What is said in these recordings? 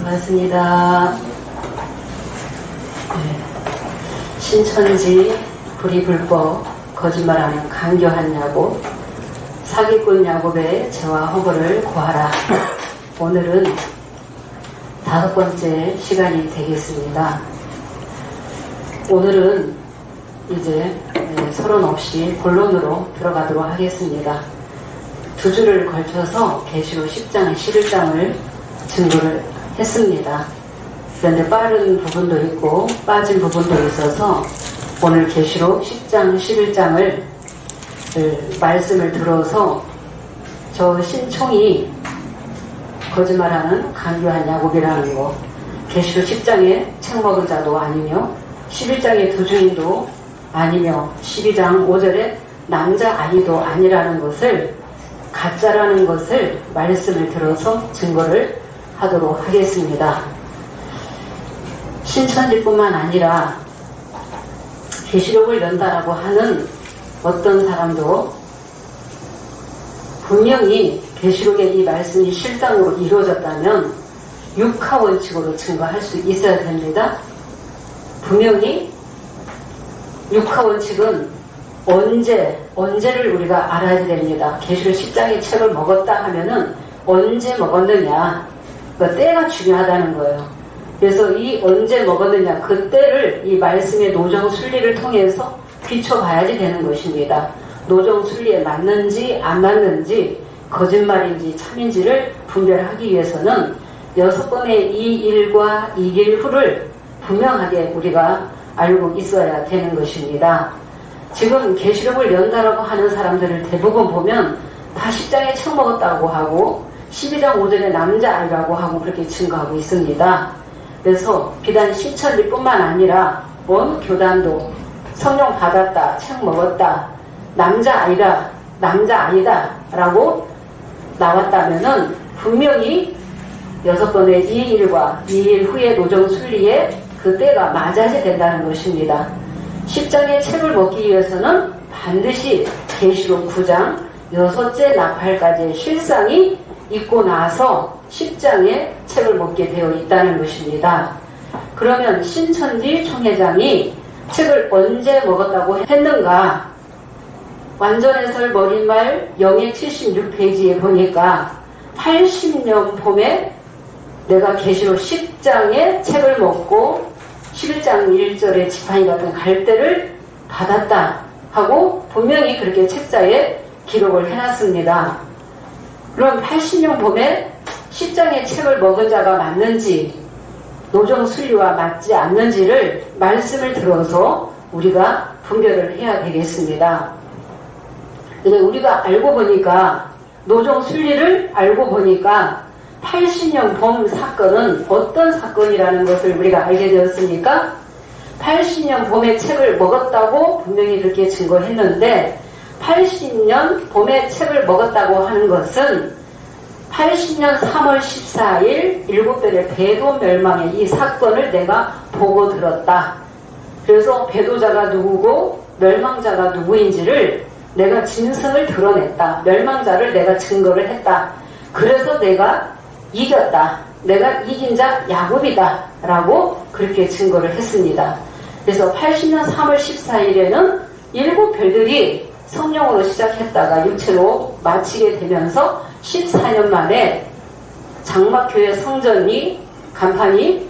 반갑습니다. 신천지 불의불법 거짓말하는 강교한 야곱 사기꾼 야곱의 죄와 허물을 구하라. 오늘은 5번째 시간이 되겠습니다. 오늘은 이제 서론 없이 본론으로 들어가도록 하겠습니다. 2주를 걸쳐서 계시록 10장, 11장을 증거를 했습니다. 그런데 빠른 부분도 있고 빠진 부분도 있어서 오늘 계시록 10장, 11장을 말씀을 들어서 저 신총이 거짓말하는 강교한 야곱이라는 거, 계시록 10장에 책 먹은 자도 아니며 11장의 두 주인도 아니며 12장 5절에 남자아이도 아니라는 것을, 가짜라는 것을 말씀을 들어서 증거를 하도록 하겠습니다. 신천지뿐만 아니라 계시록을 연다라고 하는 어떤 사람도 분명히 계시록의 이 말씀이 실상으로 이루어졌다면 육하원칙으로 증거할 수 있어야 됩니다. 분명히 육하원칙은 언제를 우리가 알아야 됩니다. 계시록 10장의 책을 먹었다 하면은 언제 먹었느냐, 그 때가 중요하다는 거예요. 그래서 이 언제 먹었느냐, 그 때를 이 말씀의 노정순리를 통해서 비춰봐야지 되는 것입니다. 노정순리에 맞는지 안 맞는지, 거짓말인지 참인지를 분별하기 위해서는 6번의 이 일과 이 일 후를 분명하게 우리가 알고 있어야 되는 것입니다. 지금 계시록을 연다라고 하는 사람들을 대부분 보면 다 10장에 책 먹었다고 하고 12장 5절에 남자아이라고 하고 그렇게 증거하고 있습니다. 그래서 비단 신천지뿐만 아니라 온 교단도 성령 받았다, 책 먹었다, 남자아이다, 남자아니다 라고 나왔다면은 분명히 6번의 이 일과 이 일 후의 노정순리에 그 때가 맞아야 된다는 것입니다. 10장의 책을 먹기 위해서는 반드시 계시록 9장 6째 나팔까지의 실상이 있고 나서 10장의 책을 먹게 되어 있다는 것입니다. 그러면 신천지 총회장이 책을 언제 먹었다고 했는가? 완전해설 머릿말 0의 76페이지에 보니까 80년 봄에 내가 계시록 10장의 책을 먹고 11장 1절에 지팡이 같은 갈대를 받았다 하고 분명히 그렇게 책자에 기록을 해놨습니다. 그럼 80년 봄에 10장의 책을 먹은 자가 맞는지 노정순리와 맞지 않는지를 말씀을 들어서 우리가 분별을 해야 되겠습니다. 근데 우리가 알고 보니까 노정순리를 알고 보니까 80년 봄 사건은 어떤 사건이라는 것을 우리가 알게 되었습니까? 80년 봄에 책을 먹었다고 분명히 그렇게 증거했는데 80년 봄에 책을 먹었다고 하는 것은 80년 3월 14일 7별의 배도 멸망의 이 사건을 내가 보고 들었다. 그래서 배도자가 누구고 멸망자가 누구인지를 내가 진승을 드러냈다. 멸망자를 내가 증거를 했다. 그래서 내가 이겼다. 내가 이긴 자 야곱이다. 라고 그렇게 증거를 했습니다. 그래서 80년 3월 14일에는 7별들이 성령으로 시작했다가 육체로 마치게 되면서 14년 만에 장막교회 성전이 간판이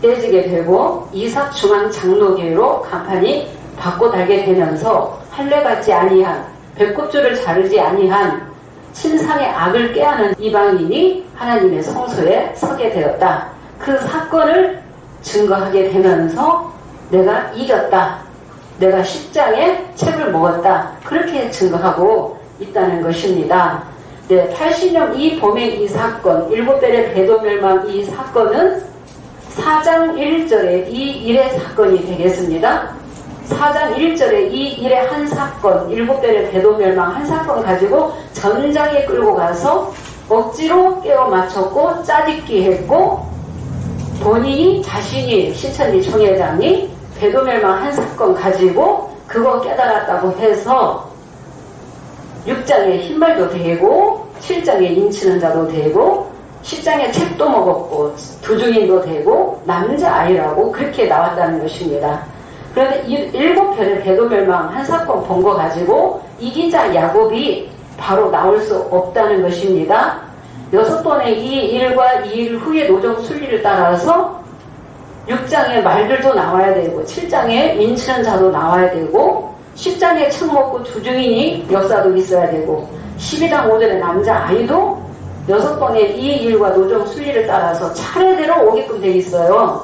떼지게 되고 이삭중앙장로교회로 간판이 바꿔 달게 되면서 할례받지 아니한, 배꼽줄을 자르지 아니한 신상의 악을 꾀하는 이방인이 하나님의 성소에 서게 되었다. 그 사건을 증거하게 되면서 내가 이겼다. 내가 10장의 책을 먹었다. 그렇게 증거하고 있다는 것입니다. 네, 80년 이 봄의 이 사건, 7별의 배도멸망 이 사건은 4장 1절의 이 일의 사건이 되겠습니다. 4장 1절에 이 일의 한 사건, 7별의 배도멸망 한 사건 가지고 전장에 끌고 가서 억지로 깨워 맞췄고 짜깁기 했고 본인이 자신이 신천지 총회장이 배도멸망 한 사건 가지고 그거 깨달았다고 해서 6장에 흰말도 되고 7장에 인치는 자도 되고 10장에 책도 먹었고 두중인도 되고 남자아이라고 그렇게 나왔다는 것입니다. 그런데 이 7편의 대도멸망 한 사건 본 거 가지고 이긴 자 야곱이 바로 나올 수 없다는 것입니다. 6번의 이 일과 이 일 후의 노정 순리를 따라서 6장에 말들도 나와야 되고 7장에 인치는 자도 나와야 되고 10장에 책 먹고 두중인이 역사도 있어야 되고 12장 5절에 남자아이도 6번의 이 일과 노정 순리를 따라서 차례대로 오게끔 되어 있어요.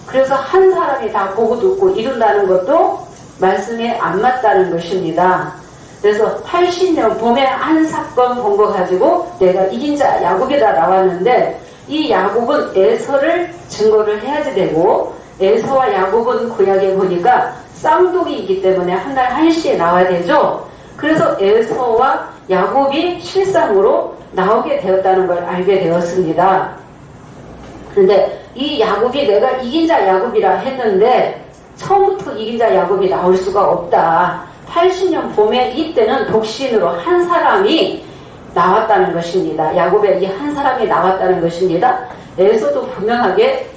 그래서 한 사람이 다 보고 듣고 이룬다는 것도 말씀에 안 맞다는 것입니다. 그래서 80년 봄에 한 사건 본 거 가지고 내가 이긴 자 야곱이다 나왔는데 이 야곱은 에서를 증거를 해야지 되고 에서와 야곱은 구약에 보니까 쌍둥이이기 때문에 한 달 1시에 나와야 되죠. 그래서 에서와 야곱이 실상으로 나오게 되었다는 걸 알게 되었습니다. 그런데 이 야곱이 내가 이긴 자 야곱이라 했는데 처음부터 이긴 자 야곱이 나올 수가 없다. 80년 봄에 이때는 독신으로 한 사람이 나왔다는 것입니다. 야곱의 이 한 사람이 나왔다는 것입니다. 에서도 분명하게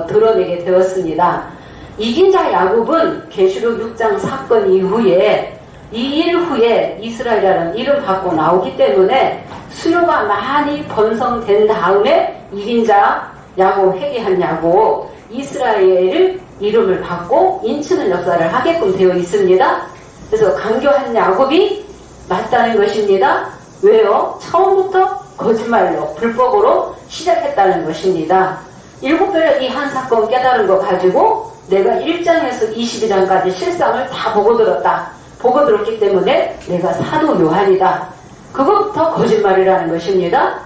드러내게 되었습니다. 이긴 자 야곱은 계시록 6장 사건 이후에 이 일 후에 이스라엘이라는 이름 받고 나오기 때문에 수요가 많이 번성된 다음에 이긴 자 야곱, 회개한 야곱, 이스라엘을 이름을 받고 인치는 역사를 하게끔 되어 있습니다. 그래서 강교한 야곱이 맞다는 것입니다. 왜요? 처음부터 거짓말로 불법으로 시작했다는 것입니다. 7별의 이 한 사건 깨달은 거 가지고 내가 1장에서 22장까지 실상을 다 보고 들었다. 보고 들었기 때문에 내가 사도 요한이다. 그것부터 거짓말이라는 것입니다.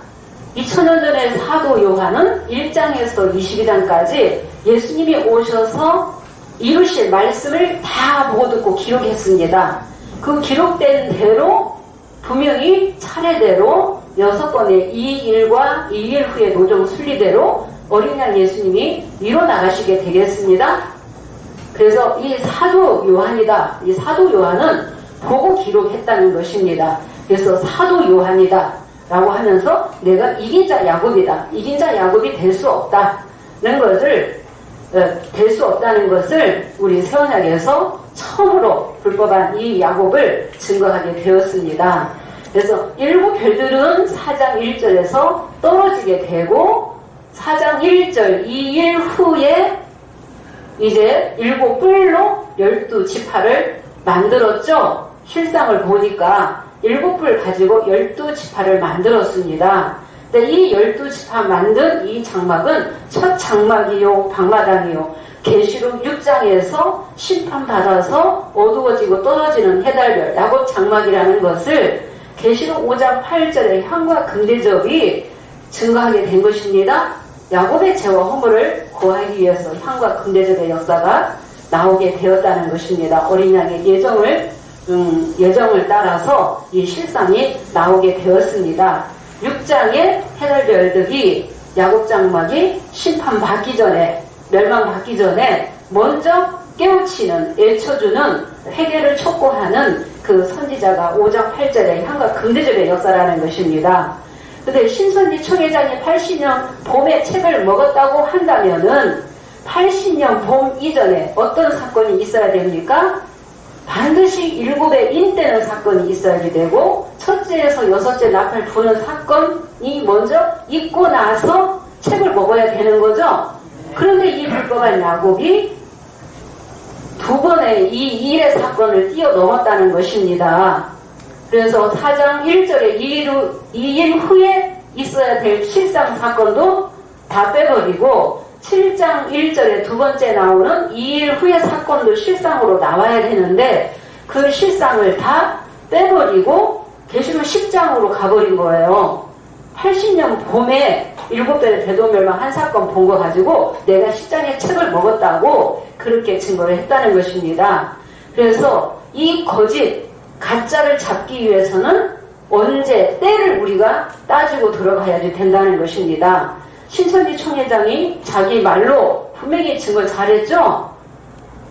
2000년 전에 사도 요한은 1장에서 22장까지 예수님이 오셔서 이루실 말씀을 다 보고 듣고 기록했습니다. 그 기록된 대로 분명히 차례대로 6번의 이 일과 이 일 후의 노정 순리대로 어린 양 예수님이 일어나가시게 되겠습니다. 그래서 이 사도 요한이다. 이 사도 요한은 보고 기록했다는 것입니다. 그래서 사도 요한이다 라고 하면서 내가 이긴 자 야곱이다. 이긴 자 야곱이 될 수 없다는 것을 될 수 없다는 것을 우리 새언약에서 처음으로 불법한 이 야곱을 증거하게 되었습니다. 그래서 7별들은 4장 1절에서 떨어지게 되고 4장 1절 2일 후에 이제 7뿔로 12지파를 만들었죠. 실상을 보니까 7뿔 가지고 12지파를 만들었습니다. 근데 이 12지파 만든 이 장막은 첫 장막이요 방마당이요 계시록 6장에서 심판받아서 어두워지고 떨어지는 해달별 야곱 장막이라는 것을 계시록 5장 8절의 향과 금대접이 증거하게 된 것입니다. 야곱의 죄와 허물을 고하기 위해서 향과 금대접의 역사가 나오게 되었다는 것입니다. 어린 양의 예정을 따라서 이 실상이 나오게 되었습니다. 6장의 해달별들이 야곱 장막이 심판받기 전에 멸망받기 전에 먼저 깨우치는 애쳐주는 회개를 촉구하는 그 선지자가 5장 8절의 향과 금대접의 역사라는 것입니다. 근데 신선지 총회장이 80년 봄에 책을 먹었다고 한다면은 80년 봄 이전에 어떤 사건이 있어야 됩니까? 반드시 7의 인때는 사건이 있어야지 되고 첫째에서 6째 나팔 부는 사건이 먼저 있고 나서 책을 먹어야 되는 거죠. 그런데 이 불법한 야곱이 2번의 이 일의 사건을 뛰어넘었다는 것입니다. 그래서 4장 1절에 2일 후에 있어야 될 실상 사건도 다 빼버리고 7장 1절에 두 번째 나오는 2일 후의 사건도 실상으로 나와야 되는데 그 실상을 다 빼버리고 계시록 10장으로 가버린 거예요. 80년 봄에 7별의 대도멸망 한 사건 본 거 가지고 내가 10장의 책을 먹었다고 그렇게 증거를 했다는 것입니다. 그래서 이 거짓 가짜를 잡기 위해서는 언제 때를 우리가 따지고 들어가야지 된다는 것입니다. 신천지 총회장이 자기 말로 분명히 증거 잘했죠.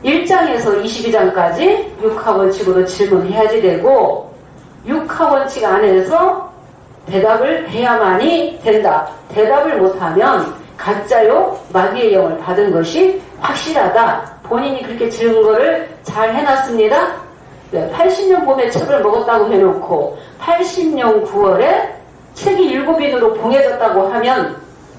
1장에서 22장까지 6하 원칙으로 질문해야지 되고 6하 원칙 안에서 대답을 해야만이 된다. 대답을 못하면 가짜요 마귀의 영을 받은 것이 확실하다. 본인이 그렇게 증거를 잘 해놨습니다. 80년 봄에 책을 먹었다고 해놓고 80년 9월에 책이 7인으로 봉해졌다고 하면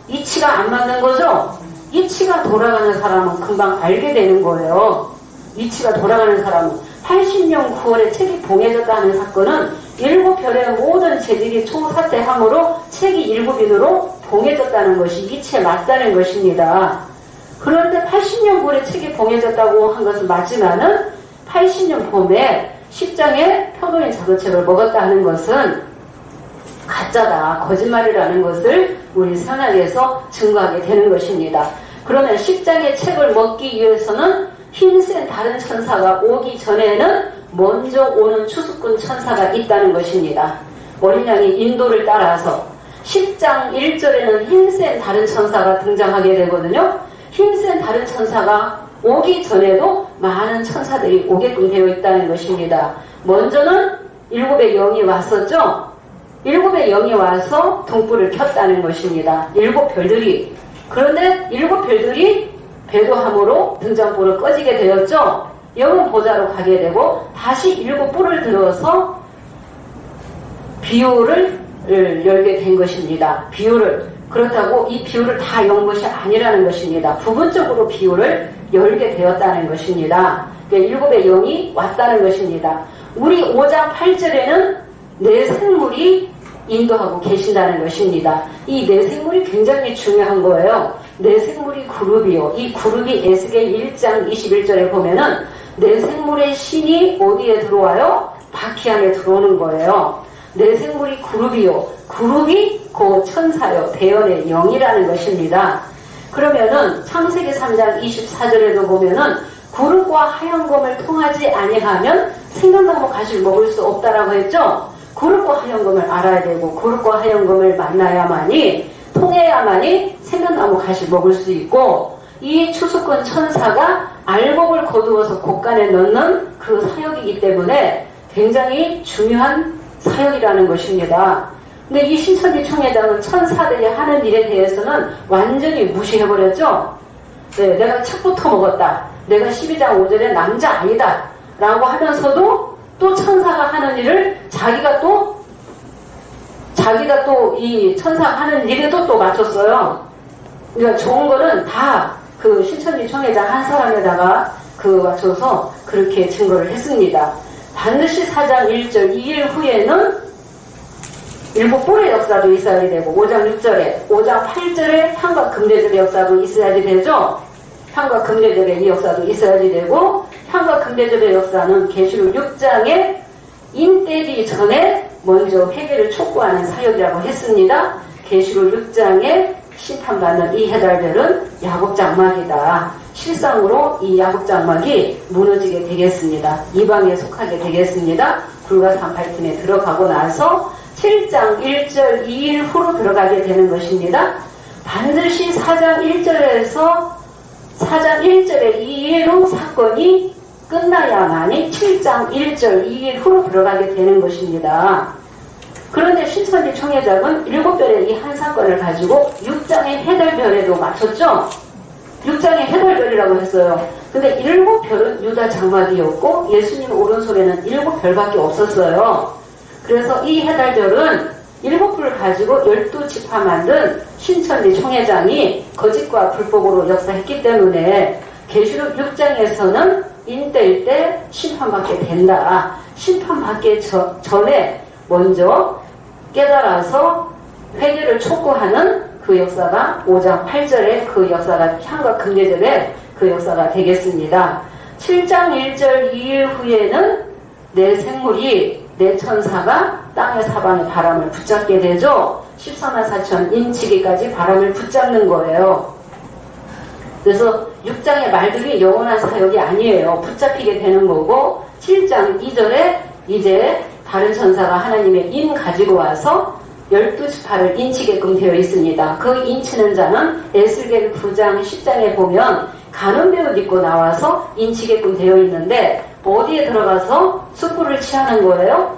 이치가 안 맞는 거죠? 이치가 돌아가는 사람은 금방 알게 되는 거예요. 이치가 돌아가는 사람은 80년 9월에 책이 봉해졌다는 사건은 7별의 모든 재질이 총사퇴함으로 책이 7인으로 봉해졌다는 것이 이치에 맞다는 것입니다. 그런데 80년 9월에 책이 봉해졌다고 한 것은 맞지만은 80년 봄에 10장의 표본인 자서책을 먹었다 하는 것은 가짜다, 거짓말이라는 것을 우리 선악에서 증거하게 되는 것입니다. 그러면 10장의 책을 먹기 위해서는 힘센 다른 천사가 오기 전에는 먼저 오는 추수꾼 천사가 있다는 것입니다. 어린 양이 인도를 따라서 10장 1절에는 힘센 다른 천사가 등장하게 되거든요. 힘센 다른 천사가 오기 전에도 많은 천사들이 오게끔 되어 있다는 것입니다. 먼저는 7의 영이 왔었죠. 7의 영이 와서 등불을 켰다는 것입니다. 7별들이. 그런데 7별들이 배도함으로 등잔불을 꺼지게 되었죠. 영은 보좌로 가게 되고 다시 7뿔을 들어서 비유를 열게 된 것입니다. 비유를. 그렇다고 이 비유를 다 연 것이 아니라는 것입니다. 부분적으로 비유를 열게 되었다는 것입니다. 7의 영이 왔다는 것입니다. 우리 5장 8절에는 내 생물이 인도하고 계신다는 것입니다. 이 내 생물이 굉장히 중요한 거예요. 내 생물이 그룹이요. 이 그룹이 에스겔 1장 21절에 보면은 내 생물의 신이 어디에 들어와요? 바퀴 안에 들어오는 거예요. 내 생물이 그룹이요. 그룹이 그 천사요. 대언의 영이라는 것입니다. 그러면은 창세기 3장 24절에도 보면은 그룹과 하얀검을 통하지 아니하면 생각나무 가시를 먹을 수 없다라고 했죠. 그룹과 하얀검을 알아야 되고 그룹과 하얀검을 만나야만이 통해야만이 생각나무 가시 먹을 수 있고 이 추수꾼 천사가 알곡을 거두어서 곡간에 넣는 그 사역이기 때문에 굉장히 중요한 사역이라는 것입니다. 근데 이 신천지 총회장은 천사들이 하는 일에 대해서는 완전히 무시해버렸죠. 네, 내가 책부터 먹었다. 내가 12장 5절에 남자 아니다. 라고 하면서도 또 천사가 하는 일을 자기가 또 이 천사가 하는 일에도 또 맞췄어요. 그러니까 좋은 거는 다 그 신천지 총회장 한 사람에다가 맞춰서 그렇게 증거를 했습니다. 반드시 4장 1절 2일 후에는 7뿔의 역사도 있어야 되고 5장 6절에 5장 8절에 향과 금대접의 역사도 있어야지 되죠. 향과 금대접의 이 역사도 있어야지 되고 향과 금대접의 역사는 계시록 6장에 인때기 전에 먼저 회개를 촉구하는 사역이라고 했습니다. 계시록 6장에 심판받는 이 해달들은 야곱 장막이다. 실상으로 이 야곱 장막이 무너지게 되겠습니다. 이방에 속하게 되겠습니다. 불과 38팀에 들어가고 나서 7장 1절 2일 후로 들어가게 되는 것입니다. 반드시 4장 1절에서 4장 1절에 2일 후 사건이 끝나야만이 7장 1절 2일 후로 들어가게 되는 것입니다. 그런데 신천지 총회장은 7별의 이 한 사건을 가지고 6장의 해달별에도 맞췄죠. 6장의 해달별이라고 했어요. 근데 7별은 유다 장막이었고 예수님 오른손에는 7별밖에 없었어요. 그래서 이 해달별은 7불을 가지고 12지파 만든 신천지 총회장이 거짓과 불법으로 역사했기 때문에 계시록 6장에서는 인때일 때 심판받게 된다. 심판받기 전에 먼저 깨달아서 회개를 촉구하는 그 역사가 5장 8절에 그 역사가 향과 금대접의 그 역사가 되겠습니다. 7장 1절 2일 후에는 내 생물이 내 천사가 땅의 사방의 바람을 붙잡게 되죠. 14만 4천 인치기까지 바람을 붙잡는 거예요. 그래서 6장의 말들이 영원한 사역이 아니에요. 붙잡히게 되는 거고 7장 2절에 이제 다른 천사가 하나님의 인 가지고 와서 12지파를 인치게끔 되어 있습니다. 그 인치는 자는 에스겔 9장 10장에 보면 가늠배옷 입고 나와서 인치게끔 되어 있는데 어디에 들어가서 숯불을 취하는 거예요?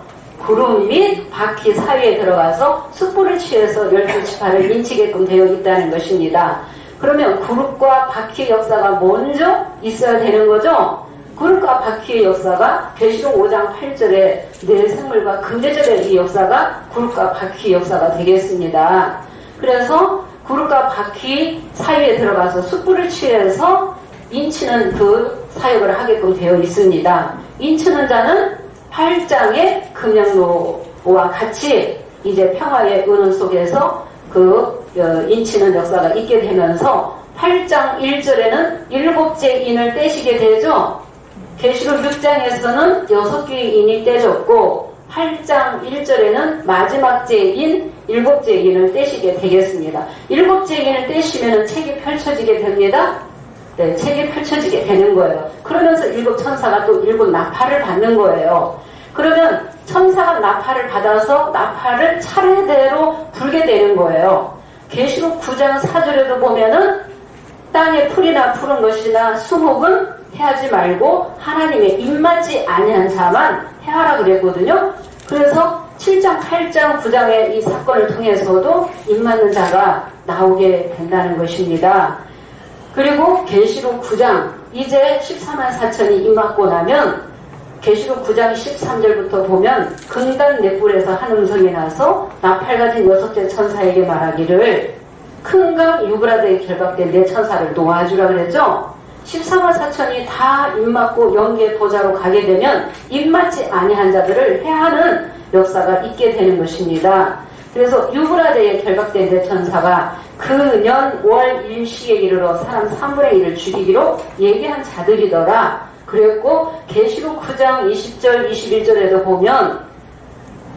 구름 및 바퀴 사이에 들어가서 숯불을 취해서 12지파를 인치게끔 되어 있다는 것입니다. 그러면 구름과 바퀴의 역사가 먼저 있어야 되는 거죠? 구름과 바퀴의 역사가 계시록 5장 8절에 내 생물과 금대절의 이 역사가 구름과 바퀴의 역사가 되겠습니다. 그래서 구름과 바퀴 사이에 들어가서 숯불을 취해서 인치는 그 사역을 하게끔 되어 있습니다. 인치는 자는 8장의 금양로와 같이 이제 평화의 은은 속에서 그 인치는 역사가 있게 되면서 8장 1절에는 7째 인을 떼시게 되죠. 계시록 6장에서는 6개의 인이 떼졌고 8장 1절에는 마지막 제인 7째 인을 떼시게 되겠습니다. 7째 인을 떼시면 책이 펼쳐지게 됩니다. 네, 책이 펼쳐지게 되는 거예요. 그러면서 7천사가 또 7나팔을 받는 거예요. 그러면 천사가 나팔을 받아서 나팔을 차례대로 불게 되는 거예요. 계시록 9장 4절에도 보면은 땅에 풀이나 푸른 것이나 수목은 해하지 말고 하나님의 입맞지 아니한 자만 해하라 그랬거든요. 그래서 7장, 8장, 9장의 이 사건을 통해서도 입맞는 자가 나오게 된다는 것입니다. 그리고 계시록 9장 이제 14만 4천이 입맞고 나면 계시록 9장 13절부터 보면 금단 넷불에서 한 음성이 나서 나팔 가진 6째 천사에게 말하기를 큰 강 유브라데에 결박된 내 천사를 놓아주라 그랬죠. 14만 4천이 다 입맞고 영계의 보좌로 가게 되면 입맞지 아니한 자들을 해하는 역사가 있게 되는 것입니다. 그래서 유브라데에 결박된 내 천사가 그 년 5월 1시에 이르러 사람 3분의 1을 죽이기로 예비한 자들이더라. 그랬고 계시록 9장 20절 21절에도 보면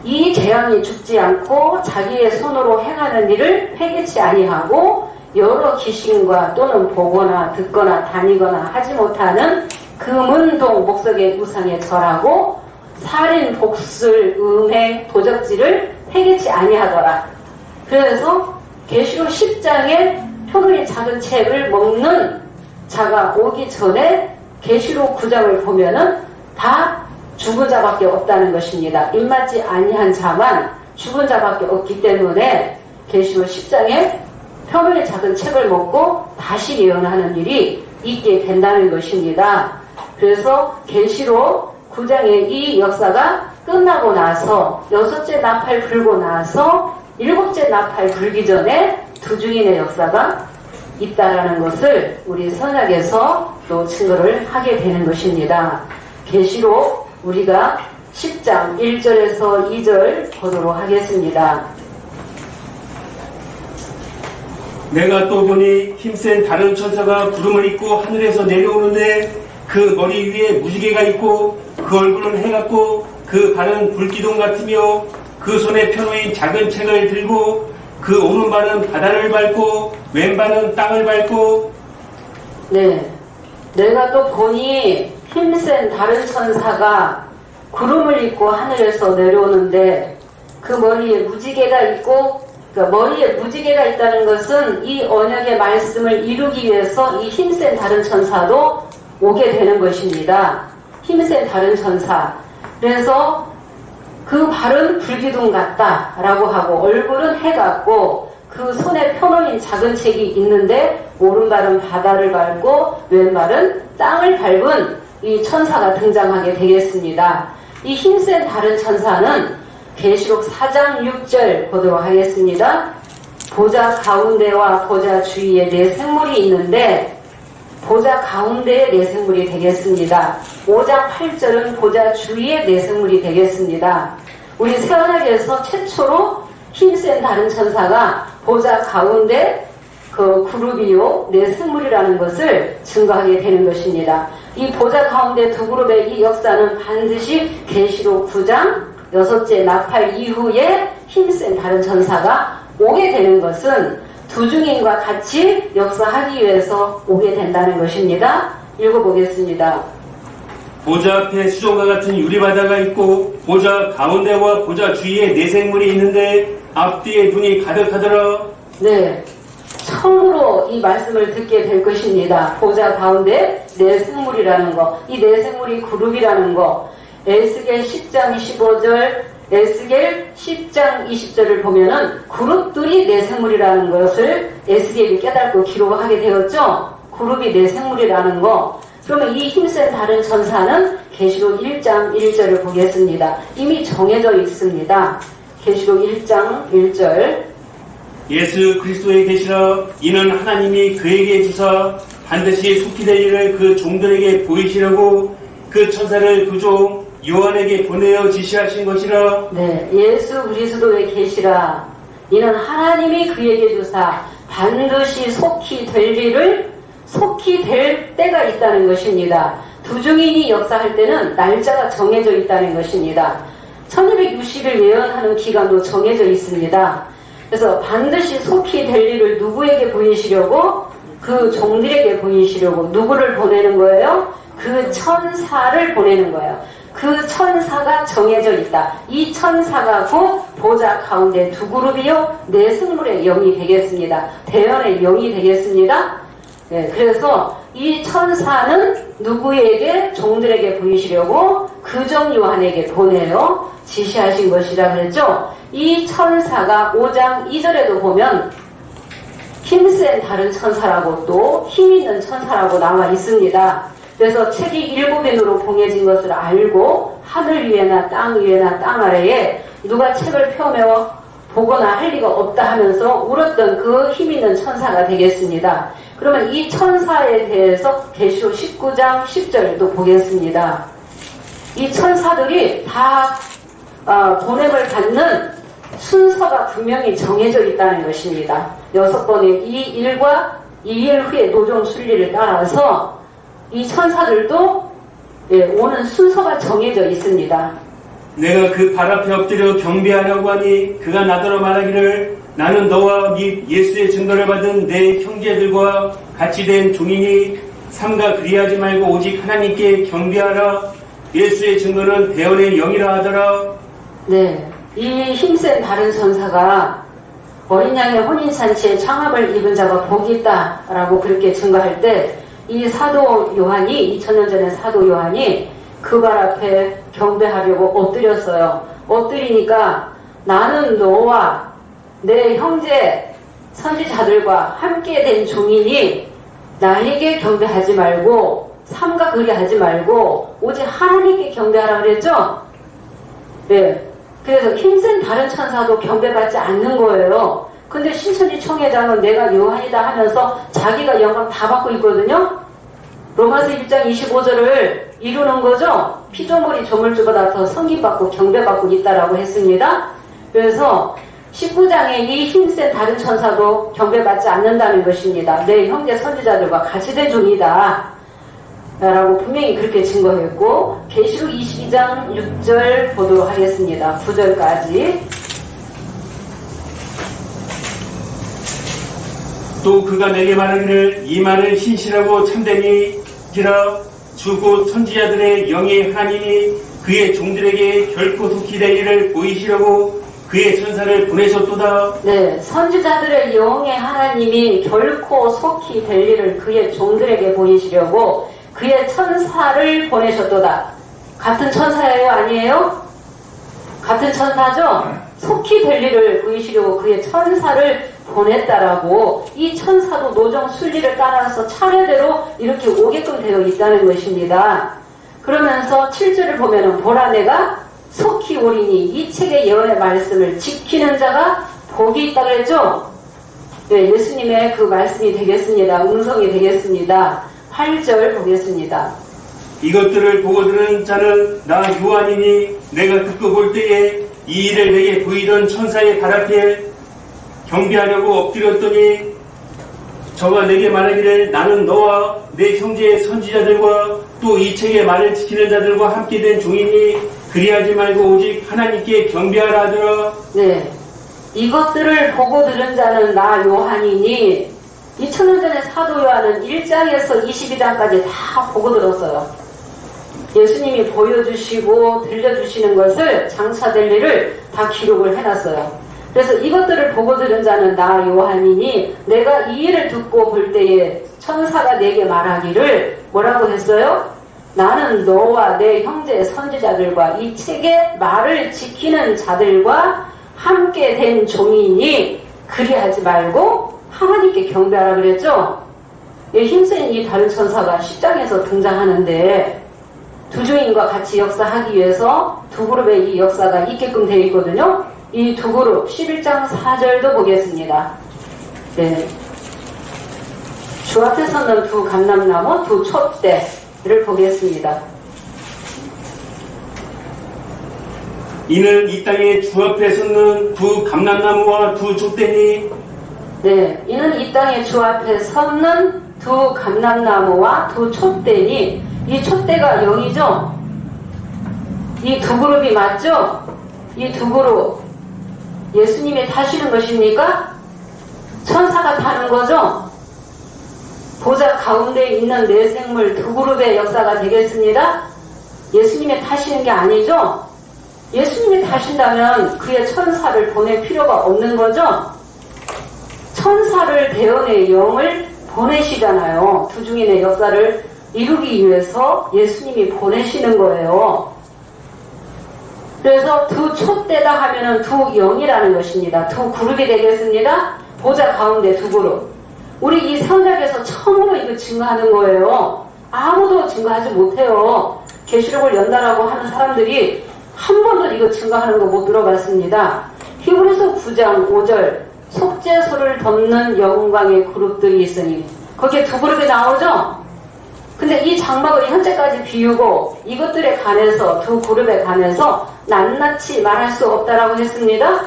이 재앙이 죽지 않고 자기의 손으로 행하는 일을 회개치 아니하고 여러 귀신과 또는 보거나 듣거나 다니거나 하지 못하는 금은동 목석의 우상에 절하고 살인, 복술, 음행, 도적질을 회개치 아니하더라. 그래서 계시록 10장에 표본이 작은 책을 먹는 자가 오기 전에 계시록 9장을 보면은 다 죽은 자밖에 없다는 것입니다. 입맞지 아니한 자만 죽은 자밖에 없기 때문에 계시록 10장에 표면의 작은 책을 먹고 다시 예언하는 일이 있게 된다는 것입니다. 그래서 계시록 9장의 이 역사가 끝나고 나서 6째 나팔 불고 나서 7째 나팔 불기 전에 두 증인의 역사가 있다라는 것을 우리 선약에서 또 증거를 하게 되는 것입니다. 계시록 우리가 10장 1절에서 2절 보도록 하겠습니다. 내가 또 보니 힘센 다른 천사가 구름을 입고 하늘에서 내려오는데 그 머리 위에 무지개가 있고 그 얼굴은 해 같고 그 발은 불기둥 같으며 그 손에 펴놓인 작은 책을 들고 그 오른발은 바다를 밟고 왼발은 땅을 밟고. 네, 내가 또 보니 힘센 다른 천사가 구름을 입고 하늘에서 내려오는데 그 머리에 무지개가 있고, 그러니까 머리에 무지개가 있다는 것은 이 언약의 말씀을 이루기 위해서 이 힘센 다른 천사도 오게 되는 것입니다. 힘센 다른 천사. 그래서 그 발은 불기둥 같다라고 하고 얼굴은 해 같고 그 손에 펴놓인 작은 책이 있는데 오른발은 바다를 밟고 왼발은 땅을 밟은 이 천사가 등장하게 되겠습니다. 이 힘센 다른 천사는 계시록 4장 6절 보도록 하겠습니다. 보좌 가운데와 보좌 주위에 네 생물이 있는데 보좌 가운데에 네 생물이 되겠습니다. 5장 8절은 보좌 주위에 네 생물이 되겠습니다. 우리 새언약에서 최초로 힘센 다른 천사가 보좌 가운데 그 그룹이요 네 생물이라는 것을 증거하게 되는 것입니다. 이 보좌 가운데 두 그룹의 이 역사는 반드시 계시록 9장 6째 나팔 이후에 힘센 다른 천사가 오게 되는 것은 두 증인과 같이 역사하기 위해서 오게 된다는 것입니다. 읽어보겠습니다. 보좌 앞에 수정과 같은 유리바다가 있고 보좌 가운데와 보좌 주위에 네 생물이 있는데 앞뒤에 눈이 가득하더라. 네, 처음으로 이 말씀을 듣게 될 것입니다. 보좌 가운데 네 생물이라는 거, 이 네 생물이 그룹이라는 거. 에스겔 10장 15절, 에스겔 10장 20절을 보면은 그룹들이 내 생물이라는 것을 에스겔이 깨닫고 기록하게 되었죠. 그룹이 내 생물이라는 거. 그러면 이 힘센 다른 천사는 계시록 1장 1절을 보겠습니다. 이미 정해져 있습니다. 계시록 1장 1절. 예수 그리스도의 계시라 이는 하나님이 그에게 주사 반드시 속히 될 일을 그 종들에게 보이시려고 그 천사를 그 종 요한에게 보내어 지시하신 것이라. 네, 예수 그리스도의 계시라 이는 하나님이 그에게 주사 반드시 속히 될 일을 속히 될 때가 있다는 것입니다. 두 증인이 역사할 때는 날짜가 정해져 있다는 것입니다. 1260일 예언하는 기간도 정해져 있습니다. 그래서 반드시 속히 될 일을 누구에게 보이시려고? 그 종들에게 보이시려고 누구를 보내는 거예요? 그 천사를 보내는 거예요. 그 천사가 정해져 있다. 이 천사가 곧 보좌 가운데 두 그룹이요 내 생물의 영이 되겠습니다. 대연의 영이 되겠습니다. 네, 그래서 이 천사는 누구에게? 종들에게 보이시려고 그 종 요한에게 보내어 지시하신 것이라 그랬죠. 이 천사가 5장 2절에도 보면 힘센 다른 천사라고 또 힘있는 천사라고 나와 있습니다. 그래서 책이 7인으로 봉해진 것을 알고 하늘 위에나 땅 위에나 땅 아래에 누가 책을 펴며 보거나 할 리가 없다 하면서 울었던 그 힘있는 천사가 되겠습니다. 그러면 이 천사에 대해서 계시록 19장 10절도 보겠습니다. 이 천사들이 다 보냄을 받는 순서가 분명히 정해져 있다는 것입니다. 6번의 이 일과 이 일 후에 노종 순리를 따라서 이 천사들도 오는 순서가 정해져 있습니다. 내가 그 발 앞에 엎드려 경배하려고 하니 그가 나더러 말하기를 나는 너와 및 예수의 증거를 받은 내 형제들과 같이 된 종이니 삼가 그리하지 말고 오직 하나님께 경배하라. 예수의 증거는 대언의 영이라 하더라. 네, 이 힘센 다른 천사가 어린 양의 혼인잔치에 장함을 입은 자가 복이 있다라고 그렇게 증거할 때 이 사도 요한이 2000년 전에 사도 요한이 그 발 앞에 경배하려고 엎드렸어요. 엎드리니까 나는 너와 내 형제 선지자들과 함께 된 종이니 나에게 경배하지 말고 삼가 그리하지 말고 오직 하나님께 경배하라 그랬죠? 네. 그래서 힘센 다른 천사도 경배받지 않는 거예요. 근데 신천지 총회장은 내가 요한이다 하면서 자기가 영광 다 받고 있거든요. 로마서 1장 25절을 이루는 거죠. 피조물이 조물주보다 더 성기받고 경배받고 있다라고 했습니다. 그래서 19장에 이 힘센 다른 천사도 경배받지 않는다는 것입니다. 내 형제 선지자들과 같이 된 종이다 라고 분명히 그렇게 증거했고, 계시록 22장 6절 보도록 하겠습니다. 9절까지. 또 그가 내게 말하기를 이 말은 신실하고 참되니지라 주고 선지자들의 영의 하나님이 그의 종들에게 결코 속히 될 일을 보이시려고 그의 천사를 보내셨도다. 네, 선지자들의 영의 하나님이 결코 속히 될 일을 그의 종들에게 보이시려고 그의 천사를 보내셨도다. 같은 천사예요? 아니에요? 같은 천사죠? 속히 될 일을 보이시려고 그의 천사를 보냈다라고 이 천사도 노정 순리를 따라서 차례대로 이렇게 오게끔 되어 있다는 것입니다. 그러면서 7절을 보면은 보라 내가 속히 오리니 이 책의 예언의 말씀을 지키는 자가 복이 있다 그랬죠? 네, 예수님의 그 말씀이 되겠습니다. 음성이 되겠습니다. 8절 보겠습니다. 이것들을 보고 들은 자는 나 요한이니 내가 듣고 볼 때에 이 일을 내게 보이던 천사의 발 앞에 경배하려고 엎드렸더니 저가 내게 말하기를 나는 너와 내 형제의 선지자들과 또 이 책의 말을 지키는 자들과 함께 된 종이니 그리하지 말고 오직 하나님께 경배하라 하더라. 네, 이것들을 보고 들은 자는 나 요한이니 2000년 전에 사도 요한은 1장에서 22장까지 다 보고 들었어요. 예수님이 보여주시고 들려주시는 것을 장차될 일을 다 기록을 해놨어요. 그래서 이것들을 보고 들은 자는 나 요한이니 내가 이 일을 듣고 볼 때에 천사가 내게 말하기를 뭐라고 했어요? 나는 너와 내 형제 선지자들과 이 책의 말을 지키는 자들과 함께 된 종이니 그리하지 말고 하나님께 경배하라 그랬죠. 힘센 이 다른 천사가 10장에서 등장하는데 두 주인과 같이 역사하기 위해서 두 그룹의 이 역사가 있게끔 되어 있거든요. 이 두 그룹 11장 4절도 보겠습니다. 네. 주 앞에 서는 두 감람나무 두 촛대를 보겠습니다. 이는 이 땅에 주 앞에 섰는 두 감람나무와 두 촛대니 네, 이는 이 땅에 주 앞에 섰는 두 감람나무와 두 촛대니 이 촛대가 영이죠? 이 두 그룹이 맞죠? 이 두 그룹 예수님이 타시는 것입니까? 천사가 타는 거죠? 보좌 가운데 있는 네 생물 두 그룹의 역사가 되겠습니다. 예수님이 타시는 게 아니죠? 예수님이 타신다면 그의 천사를 보낼 필요가 없는 거죠? 천사를 대언의 영을 보내시잖아요. 두 중인의 역사를 이루기 위해서 예수님이 보내시는 거예요. 그래서 두 촛대다 하면은 두 영이라는 것입니다. 두 그룹이 되겠습니다. 보좌 가운데 두 그룹. 우리 이 성경에서 처음으로 이거 증거하는 거예요. 아무도 증거하지 못해요. 계시록을 연다라고 하는 사람들이 한 번도 이거 증거하는 거 못 들어봤습니다. 히브리서 9장 5절 속죄소를 덮는 영광의 그룹들이 있으니 거기에 두 그룹이 나오죠? 근데 이 장막을 현재까지 비우고 이것들에 관해서 두 그룹에 관해서 낱낱이 말할 수 없다라고 했습니다.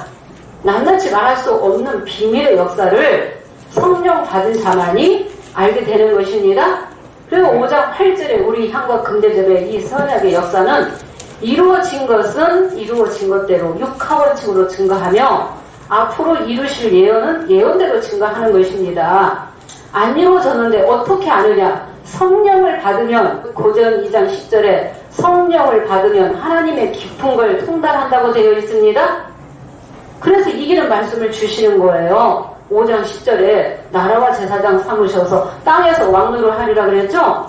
낱낱이 말할 수 없는 비밀의 역사를 성령 받은 자만이 알게 되는 것입니다. 그리고 5장 8절에 우리 향과 금대접의 이 선약의 역사는 이루어진 것은 이루어진 것대로 육하원칙으로 증거하며 앞으로 이루실 예언은 예언대로 증거하는 것입니다. 안 이루어졌는데 어떻게 아느냐? 성령을 받으면 고전 2장 10절에 성령을 받으면 하나님의 깊은 걸 통달한다고 되어 있습니다. 그래서 이기는 말씀을 주시는 거예요. 5장 10절에 나라와 제사장 삼으셔서 땅에서 왕노를 하리라 그랬죠?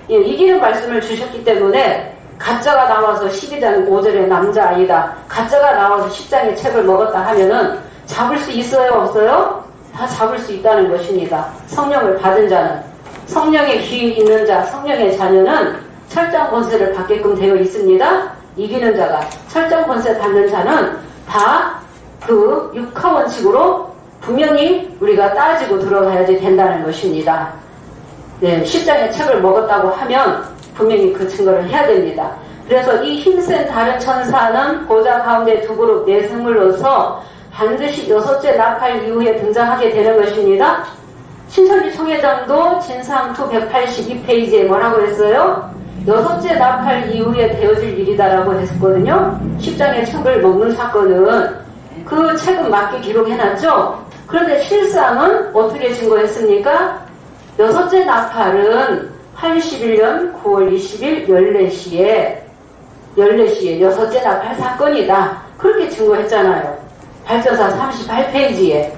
예, 이기는 말씀을 주셨기 때문에 가짜가 나와서 12장 5절에 남자아이다. 가짜가 나와서 10장의 책을 먹었다 하면은 잡을 수 있어요? 없어요? 다 잡을 수 있다는 것입니다. 성령을 받은 자는. 성령의 귀 있는 자, 성령의 자녀는 철장 권세를 받게끔 되어 있습니다. 이기는 자가 철장 권세 받는 자는 다 그 육하원칙으로 분명히 우리가 따지고 들어가야지 된다는 것입니다. 네, 10장의 책을 먹었다고 하면 분명히 그 증거를 해야 됩니다. 그래서 이 힘센 다른 천사는 보좌 가운데 두 그룹 네 생물로서 반드시 여섯째 나팔 이후에 등장하게 되는 것입니다. 신천지 총회장도 진상2 182페이지에 뭐라고 했어요? 여섯째 나팔 이후에 되어질 일이다라고 했거든요. 10장의 책을 먹는 사건은 그 책은 맞게 기록해놨죠. 그런데 실상은 어떻게 증거했습니까? 여섯째 나팔은 81년 9월 20일 14시에 여섯째 나팔 사건이다. 그렇게 증거했잖아요. 발전사 38페이지에.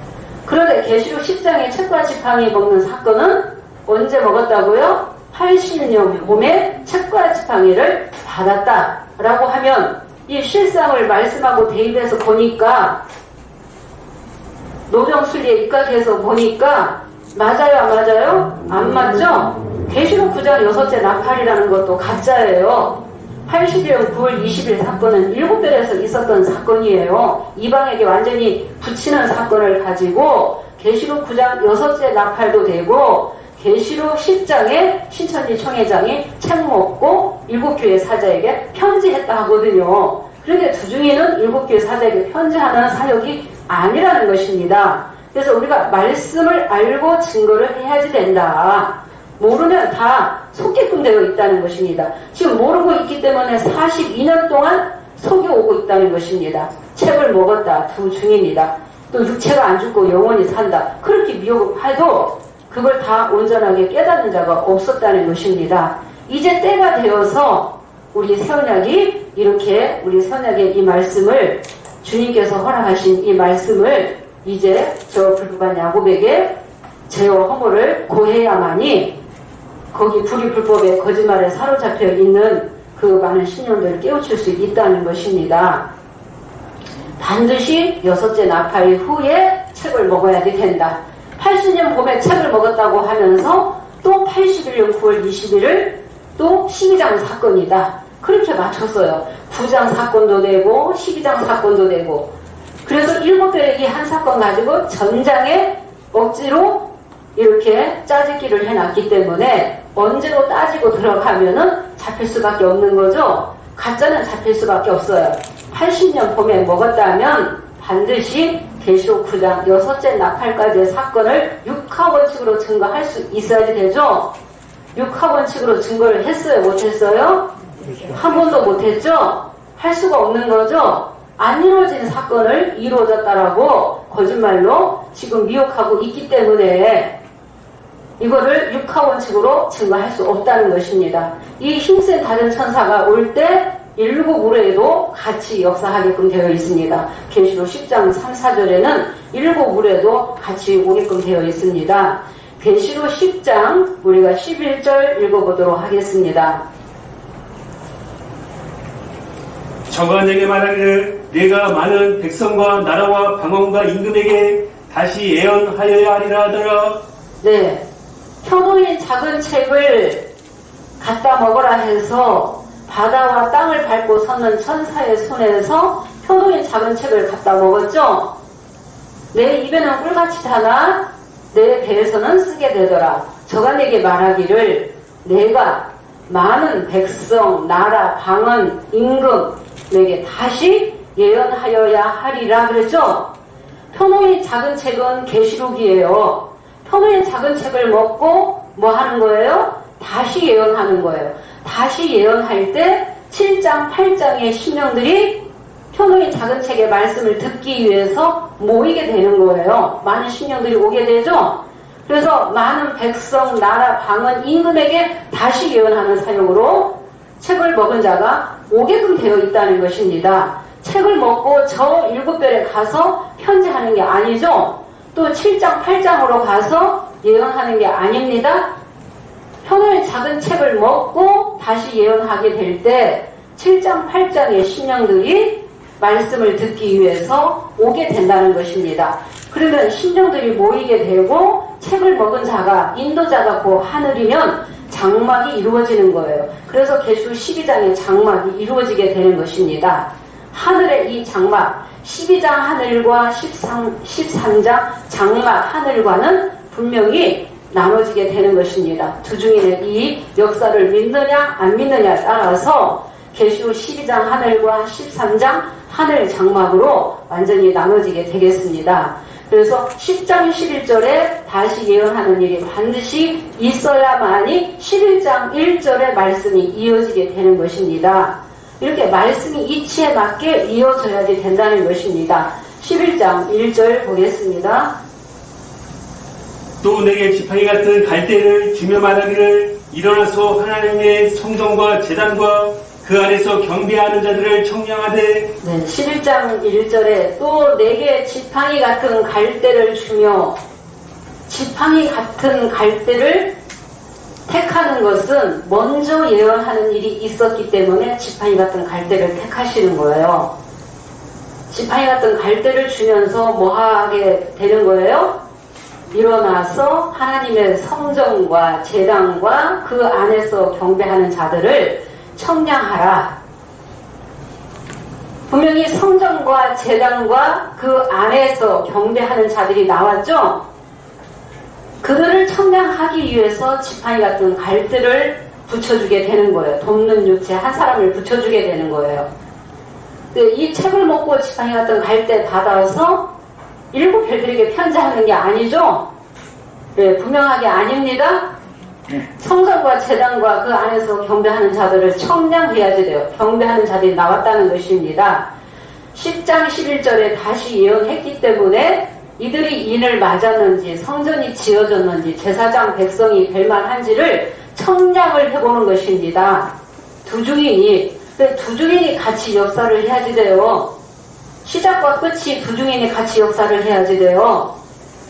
그런데 계시록 10장의 책과 지팡이 먹는 사건은 언제 먹었다고요? 80년 봄에 책과 지팡이를 받았다라고 하면 이 실상을 말씀하고 대입해서 보니까 노정순리에 입각해서 보니까 맞아요 안 맞아요? 안 맞죠? 계시록 9장 여섯째 나팔이라는 것도 가짜예요. 80년 9월 20일 사건은 7별에서 있었던 사건이에요. 이방에게 완전히 붙이는 사건을 가지고 계시록 9장 여섯째 나팔도 되고 계시록 10장에 신천지 총회장이 책 먹고 7교회 사자에게 편지했다 하거든요. 그런데 두중에는 7교회 사자에게 편지하는 사역이 아니라는 것입니다. 그래서 우리가 말씀을 알고 증거를 해야지 된다. 모르면 다 속게끔 되어 있다는 것입니다. 지금 모르고 있기 때문에 42년 동안 속여오고 있다는 것입니다. 책을 먹었다. 두 중입니다. 또 육체가 안 죽고 영원히 산다. 그렇게 미혹해도 그걸 다 온전하게 깨닫는 자가 없었다는 것입니다. 이제 때가 되어서 우리 새언약이 이렇게 우리 새언약의 이 말씀을 주님께서 허락하신 이 말씀을 이제 저 불법한 야곱에게 죄와 허물을 고해야만이 거기 불의 불법에 거짓말에 사로잡혀 있는 그 많은 신령들을 깨우칠 수 있다는 것입니다. 반드시 6째 나팔 후에 책을 먹어야 된다. 80년 봄에 책을 먹었다고 하면서 또 81년 9월 21일 또 12장 사건이다. 그렇게 맞췄어요. 9장 사건도 되고 12장 사건도 되고. 그래서 7배력이 한 사건 가지고 전장에 억지로 이렇게 짜집기를 해놨기 때문에 언제로 따지고 들어가면은 잡힐 수밖에 없는 거죠. 가짜는 잡힐 수밖에 없어요. 80년 봄에 먹었다면 반드시 계시록 9장 6째 나팔까지의 사건을 육하원칙으로 증거할 수 있어야지 되죠. 육하원칙으로 증거를 했어요? 못했어요? 한 번도 못했죠? 할 수가 없는 거죠. 안 이루어진 사건을 이루어졌다라고 거짓말로 지금 미혹하고 있기 때문에 이거를 육하원칙으로 증거할 수 없다는 것입니다. 이 힘센 다른 천사가 올 때 일곱 무례에도 같이 역사하게끔 되어 있습니다. 계시록 10장 3, 4절에는 일곱 무례도 같이 오게끔 되어 있습니다. 계시록 10장 우리가 11절 읽어보도록 하겠습니다. 저가 내게 말하기를 내가 많은 백성과 나라와 방언과 임금에게 다시 예언하여야 하리라 하더라. 네, 현호인 작은 책을 갖다 먹으라 해서 바다와 땅을 밟고 섰는 천사의 손에서 현호인 작은 책을 갖다 먹었죠. 내 입에는 꿀같이 타나 내 배에서는 쓰게 되더라. 저가 내게 말하기를 내가 많은 백성, 나라, 방언, 임금 내게 다시 예언하여야 하리라 그랬죠. 편호의 작은 책은 계시록이에요. 편호의 작은 책을 먹고 뭐 하는 거예요? 다시 예언하는 거예요. 다시 예언할 때 7장, 8장의 신령들이 편호의 작은 책의 말씀을 듣기 위해서 모이게 되는 거예요. 많은 신령들이 오게 되죠. 그래서 많은 백성, 나라, 방언, 임금에게 다시 예언하는 사용으로 책을 먹은 자가 오게끔 되어 있다는 것입니다. 책을 먹고 저 7별에 가서 편지하는 게 아니죠. 또 7장, 8장으로 가서 예언하는 게 아닙니다. 편을 작은 책을 먹고 다시 예언하게 될 때 7장, 8장의 신령들이 말씀을 듣기 위해서 오게 된다는 것입니다. 그러면 신령들이 모이게 되고 책을 먹은 자가, 인도자가 그 하늘이면 장막이 이루어지는 거예요. 그래서 계시록 12장의 장막이 이루어지게 되는 것입니다. 하늘의 이 장막, 12장 하늘과 13장 장막 하늘과는 분명히 나눠지게 되는 것입니다. 두 중에 이 역사를 믿느냐 안 믿느냐에 따라서 계시록 12장 하늘과 13장 하늘 장막으로 완전히 나눠지게 되겠습니다. 그래서 10장 11절에 다시 예언하는 일이 반드시 있어야만이 11장 1절의 말씀이 이어지게 되는 것입니다. 이렇게 말씀이 이치에 맞게 이어져야지 된다는 것입니다. 11장 1절 보겠습니다. 또 내게 지팡이 같은 갈대를 주며 말하기를 일어나서 하나님의 성전과 제단과 그 안에서 경배하는 자들을 청량하되. 네, 11장 1절에 또 내게 지팡이 같은 갈대를 주며, 지팡이 같은 갈대를 택하는 것은 먼저 예언하는 일이 있었기 때문에 지팡이 같은 갈대를 택하시는 거예요. 지팡이 같은 갈대를 주면서 뭐 하게 되는 거예요? 일어나서 하나님의 성전과 제단과 그 안에서 경배하는 자들을 청량하라. 분명히 성전과 제단과 그 안에서 경배하는 자들이 나왔죠. 그들을 청량하기 위해서 지팡이 같은 갈대를 붙여주게 되는 거예요. 돕는 육체 한 사람을 붙여주게 되는 거예요. 이 책을 먹고 지팡이 같은 갈대 받아서 7별들에게 편지하는 게 아니죠. 네, 분명하게 아닙니다. 성전과 제단과 그 안에서 경배하는 자들을 청량해야지 돼요. 경배하는 자들이 나왔다는 것입니다. 10장 11절에 다시 예언했기 때문에 이들이 인을 맞았는지, 성전이 지어졌는지, 제사장 백성이 뵐만한지를 청량을 해보는 것입니다. 두 중인이 같이 역사를 해야지 돼요. 시작과 끝이 두 중인이 같이 역사를 해야지 돼요.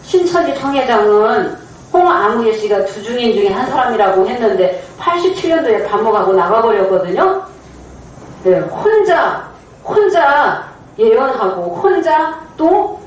신천지 총회장은 홍아무개 씨가 두 증인 중에 한 사람이라고 했는데 87년도에 감옥하고 나가버렸거든요. 네, 혼자 예언하고 혼자 또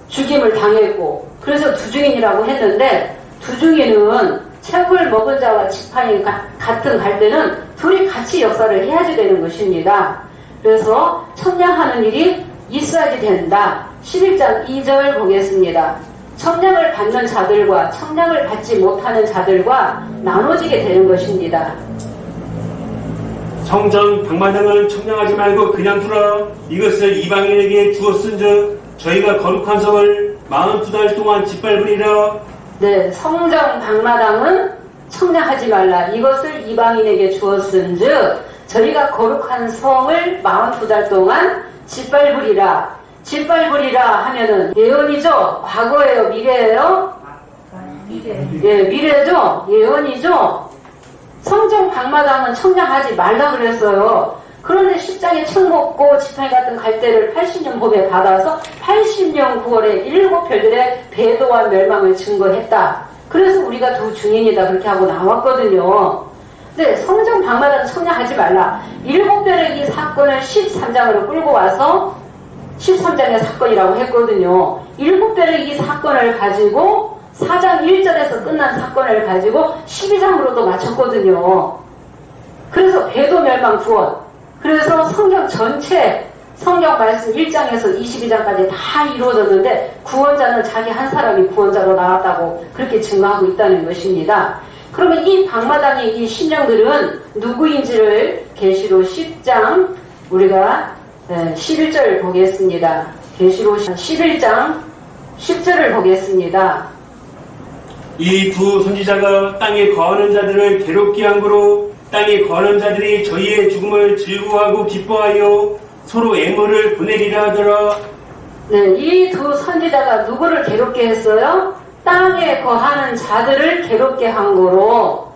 죽임을 당했고 그래서 두 증인이라고 했는데 두 증인은 책을 먹은 자와 지팡이 같은 갈 때는 둘이 같이 역사를 해야지 되는 것입니다. 그래서 청량하는 일이 있어야지 된다. 11장 2절 보겠습니다. 청량을 받는 자들과 청량을 받지 못하는 자들과 나눠지게 되는 것입니다. 성전 방마당을 청량하지 말고 그냥 두라. 이것을 이방인에게 주었은즉 저희가 거룩한 성을 42달 동안 짓밟으리라. 네, 성전 방마당은 청량하지 말라. 이것을 이방인에게 주었은즉 저희가 거룩한 성을 42달 동안 짓밟으리라. 짓밟으리라 하면은 예언이죠? 과거예요? 미래예요? 예, 미래죠? 예언이죠? 성전 방마당은 청량하지 말라 그랬어요. 그런데 10장에 책 먹고 지팡이 같은 갈대를 80년 봄에 받아서 80년 9월에 7별들의 배도와 멸망을 증거했다. 그래서 우리가 두 증인이다 그렇게 하고 나왔거든요. 근데 성전 방마당 청량하지 말라. 7별의 이 사건을 13장으로 끌고 와서 13장의 사건이라고 했거든요. 7별의 이 사건을 가지고 4장 1절에서 끝난 사건을 가지고 12장으로도 마쳤거든요. 그래서 배도 멸망 구원. 그래서 성경 전체 성경 말씀 1장에서 22장까지 다 이루어졌는데 구원자는 자기 한 사람이 구원자로 나왔다고 그렇게 증거하고 있다는 것입니다. 그러면 이 방마당의 이 신령들은 누구인지를 계시록 10장 우리가 11절 보겠습니다. 계시록 11장 10절을 보겠습니다. 이 두 선지자가 땅에 거하는 자들을 괴롭게 한 거로 땅에 거하는 자들이 저희의 죽음을 즐거워하고 기뻐하여 서로 애물을 보내리라 하더라. 네, 이 두 선지자가 누구를 괴롭게 했어요? 땅에 거하는 자들을 괴롭게 한 거로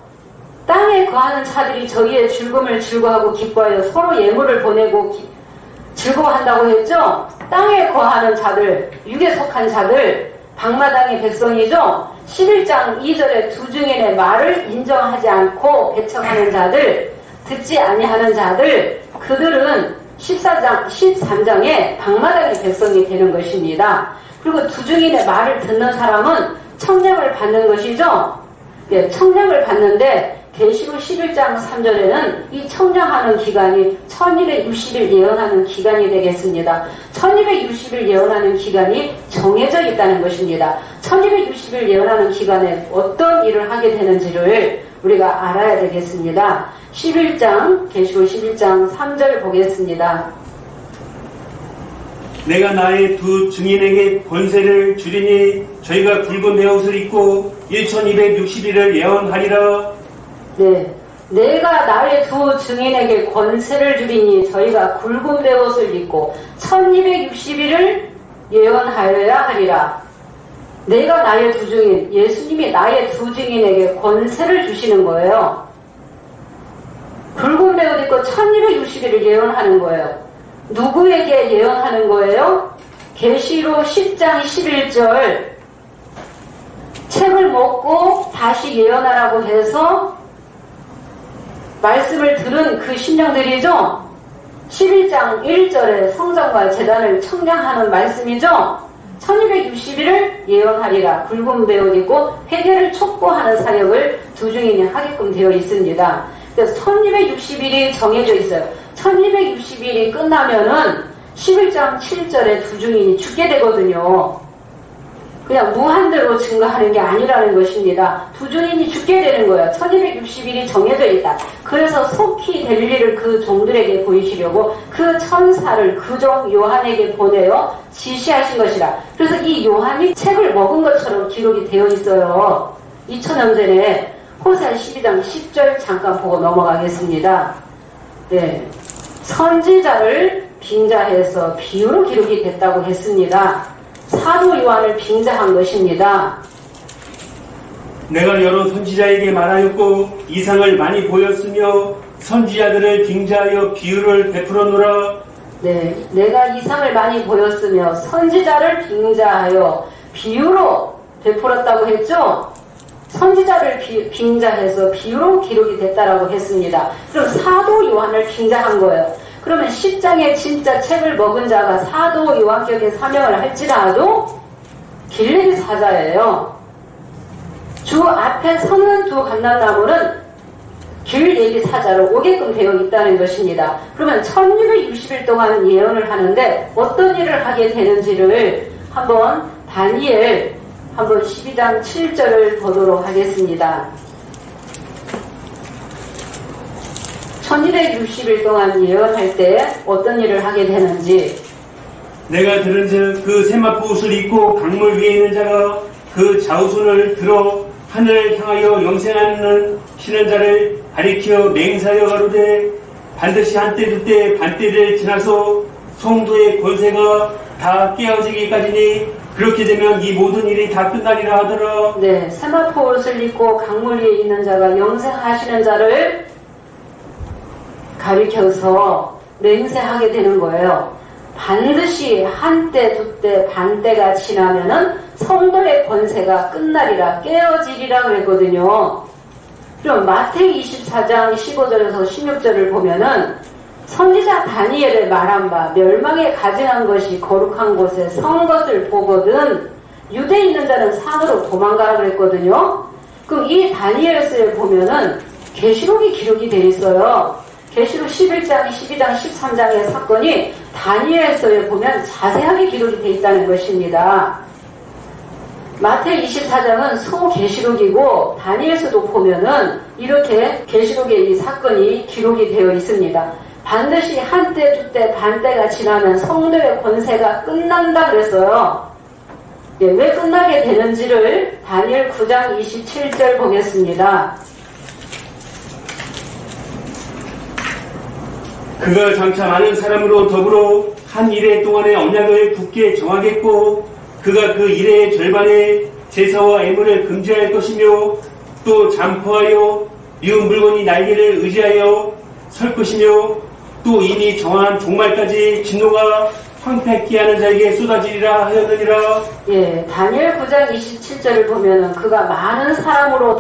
땅에 거하는 자들이 저희의 죽음을 즐거워하고 기뻐하여 서로 예물을 보내고 즐거워한다고 했죠? 땅에 거하는 자들, 육에 속한 자들, 방마당의 백성이죠? 11장 2절에 두 증인의 말을 인정하지 않고 배척하는 자들, 듣지 아니하는 자들, 그들은 13장에 방마당의 백성이 되는 것입니다. 그리고 두 증인의 말을 듣는 사람은 청량을 받는 것이죠? 네, 청량을 받는데 계시록 11장 3절에는 이 청량하는 기간이 1260일 예언하는 기간이 되겠습니다. 1260일 예언하는 기간이 정해져 있다는 것입니다. 1260일 예언하는 기간에 어떤 일을 하게 되는지를 우리가 알아야 되겠습니다. 11장, 계시록 11장 3절 보겠습니다. 내가 나의 두 증인에게 권세를 주리니 저희가 굵은 베옷을 입고 1260일을 예언하리라. 네, 내가 나의 두 증인에게 권세를 주리니 저희가 굵은 베옷을 입고 1260일을 예언하여야 하리라. 내가 나의 두 증인, 예수님이 나의 두 증인에게 권세를 주시는 거예요. 굵은 베옷 입고 1260일을 예언하는 거예요. 누구에게 예언하는 거예요? 계시록 10장 11절 책을 먹고 다시 예언하라고 해서 말씀을 들은 그 신령들이죠. 11장 1절에 성전과 제단을 청량하는 말씀이죠. 1260일을 예언하리라. 굵은 베옷 입고 회개를 촉구하는 사역을 두 증인이 하게끔 되어 있습니다. 그래서 1260일이 정해져 있어요. 1260일이 끝나면은 11장 7절에 두 증인이 죽게 되거든요. 그냥 무한대로 증거하는 게 아니라는 것입니다. 두 증인이 죽게 되는 거예요. 1260일이 정해져 있다. 그래서 속히 될 일을 그 종들에게 보이시려고 그 천사를 그 종 요한에게 보내어 지시하신 것이라. 그래서 이 요한이 책을 먹은 것처럼 기록이 되어 있어요. 2000년 전에 호세아 12장 10절 잠깐 보고 넘어가겠습니다. 네, 선지자를 빙자해서 비유로 기록이 됐다고 했습니다. 사도 요한을 빙자한 것입니다. 내가 여러 선지자에게 말하였고 이상을 많이 보였으며 선지자들을 빙자하여 비유를 베풀어노라. 네, 내가 이상을 많이 보였으며 선지자를 빙자하여 비유로 베풀었다고 했죠? 선지자를 빙자해서 비유로 기록이 됐다라고 했습니다. 그럼 사도 요한을 빙자한 거예요. 그러면 10장의 진짜 책을 먹은 자가 사도 요한격의 사명을 할지라도 길르기 사자예요. 주 앞에 서는 두 감람나무는 길 얘기 사자로 오게끔 되어 있다는 것입니다. 그러면 1660일 동안 예언을 하는데 어떤 일을 하게 되는지를 한번 다니엘 한번 12장 7절을 보도록 하겠습니다. 1260일 동안 예언할 때 어떤 일을 하게 되는지 내가 들은즉 그 세마포 옷을 입고 강물 위에 있는 자가 그 좌우손을 들어 하늘을 향하여 영생하는 신은 자를 가리켜 맹사여 가로되 반드시 한때 두때 반때를 지나서 성도의 권세가 다 깨어지기까지니 그렇게 되면 이 모든 일이 다 끝나리라 하더라. 네, 세마포 옷을 입고 강물 위에 있는 자가 영생하시는 자를 가리켜서 맹세하게 되는 거예요. 반드시 한때 두때 반때가 지나면은 성도의 권세가 끝나리라 깨어지리라 그랬거든요. 그럼 마태기 24장 15절에서 16절을 보면은 선지자 다니엘의 말한 바 멸망에 가증한 것이 거룩한 곳에 선 것을 보거든 유대에 있는 자는 산으로 도망가라 그랬거든요. 그럼 이 다니엘서에 보면은 계시록이 기록이 돼 있어요. 계시록 11장, 12장, 13장의 사건이 다니엘서에 보면 자세하게 기록이 돼 있다는 것입니다. 마태 24장은 소계시록이고 다니엘서도 보면은 이렇게 계시록의 이 사건이 기록이 되어 있습니다. 반드시 한때 두때 반때가 지나면 성도의 권세가 끝난다 그랬어요. 예, 왜 끝나게 되는지를 다니엘 9장 27절 보겠습니다. 그가 장차 많은 사람으로 더불어 한 이래 동안의 언약을 굳게 정하겠고 그가 그 이래의 절반에 제사와 예물을 금지할 것이며 또 잠포하여 미운 물건이 날개를 의지하여 설 것이며 또 이미 정한 종말까지 진노가 황폐케 하는 자에게 쏟아지리라 하였느니라. 예, 다니엘 9장 27절을 보면은 그가 많은 사람으로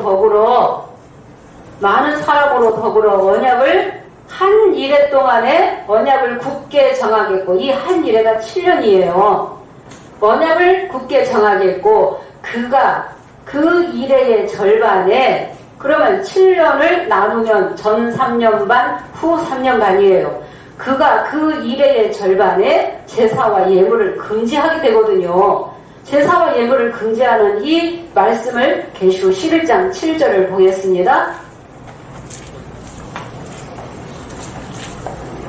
더불어 언약을 한 이래 동안에 언약을 굳게 정하겠고 이 한 이래가 7년이에요. 언약을 굳게 정하겠고 그가 그 이래의 절반에 그러면 7년을 나누면 전 3년 반, 후 3년 반이에요. 그가 그 이래의 절반에 제사와 예물을 금지하게 되거든요. 제사와 예물을 금지하는 이 말씀을 계시록 11장 7절을 보겠습니다.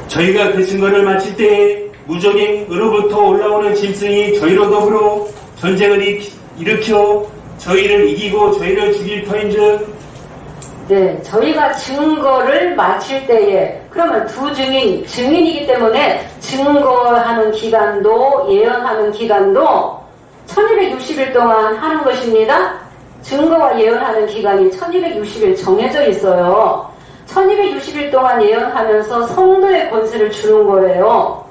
저희가 그 증거를 마칠 때에 무적행으로부터 올라오는 짐승이 저희로 더불어 전쟁을 일으켜 저희를 이기고 저희를 죽일 터인즉 네, 저희가 증거를 마칠 때에 그러면 두 증인이기 때문에 증거하는 기간도 예언하는 기간도 1260일 동안 하는 것입니다. 증거와 예언하는 기간이 1260일 정해져 있어요. 1260일 동안 예언하면서 성도의 권세를 주는 거예요.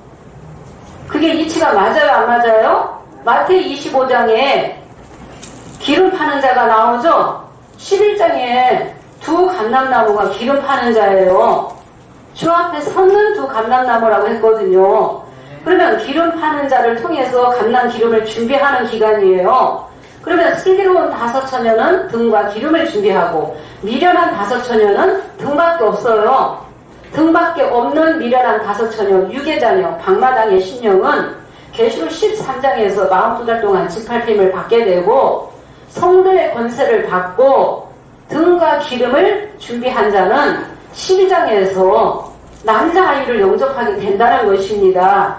그게 이치가 맞아요, 안 맞아요? 마태 25장에 기름 파는 자가 나오죠? 11장에 두 감람나무가 기름 파는 자예요. 주 앞에 섰는 두 감람나무라고 했거든요. 그러면 기름 파는 자를 통해서 감람 기름을 준비하는 기간이에요. 그러면 슬기로운 5처녀는 등과 기름을 준비하고 미련한 5처녀는 등밖에 없어요. 등밖에 없는 미련한 5처녀 유괴자녀 박마당의 신령은 계시록 13장에서 42달 동안 지팔림을 받게 되고 성도의 권세를 받고 등과 기름을 준비한 자는 12장에서 남자 아이를 영접하게 된다는 것입니다.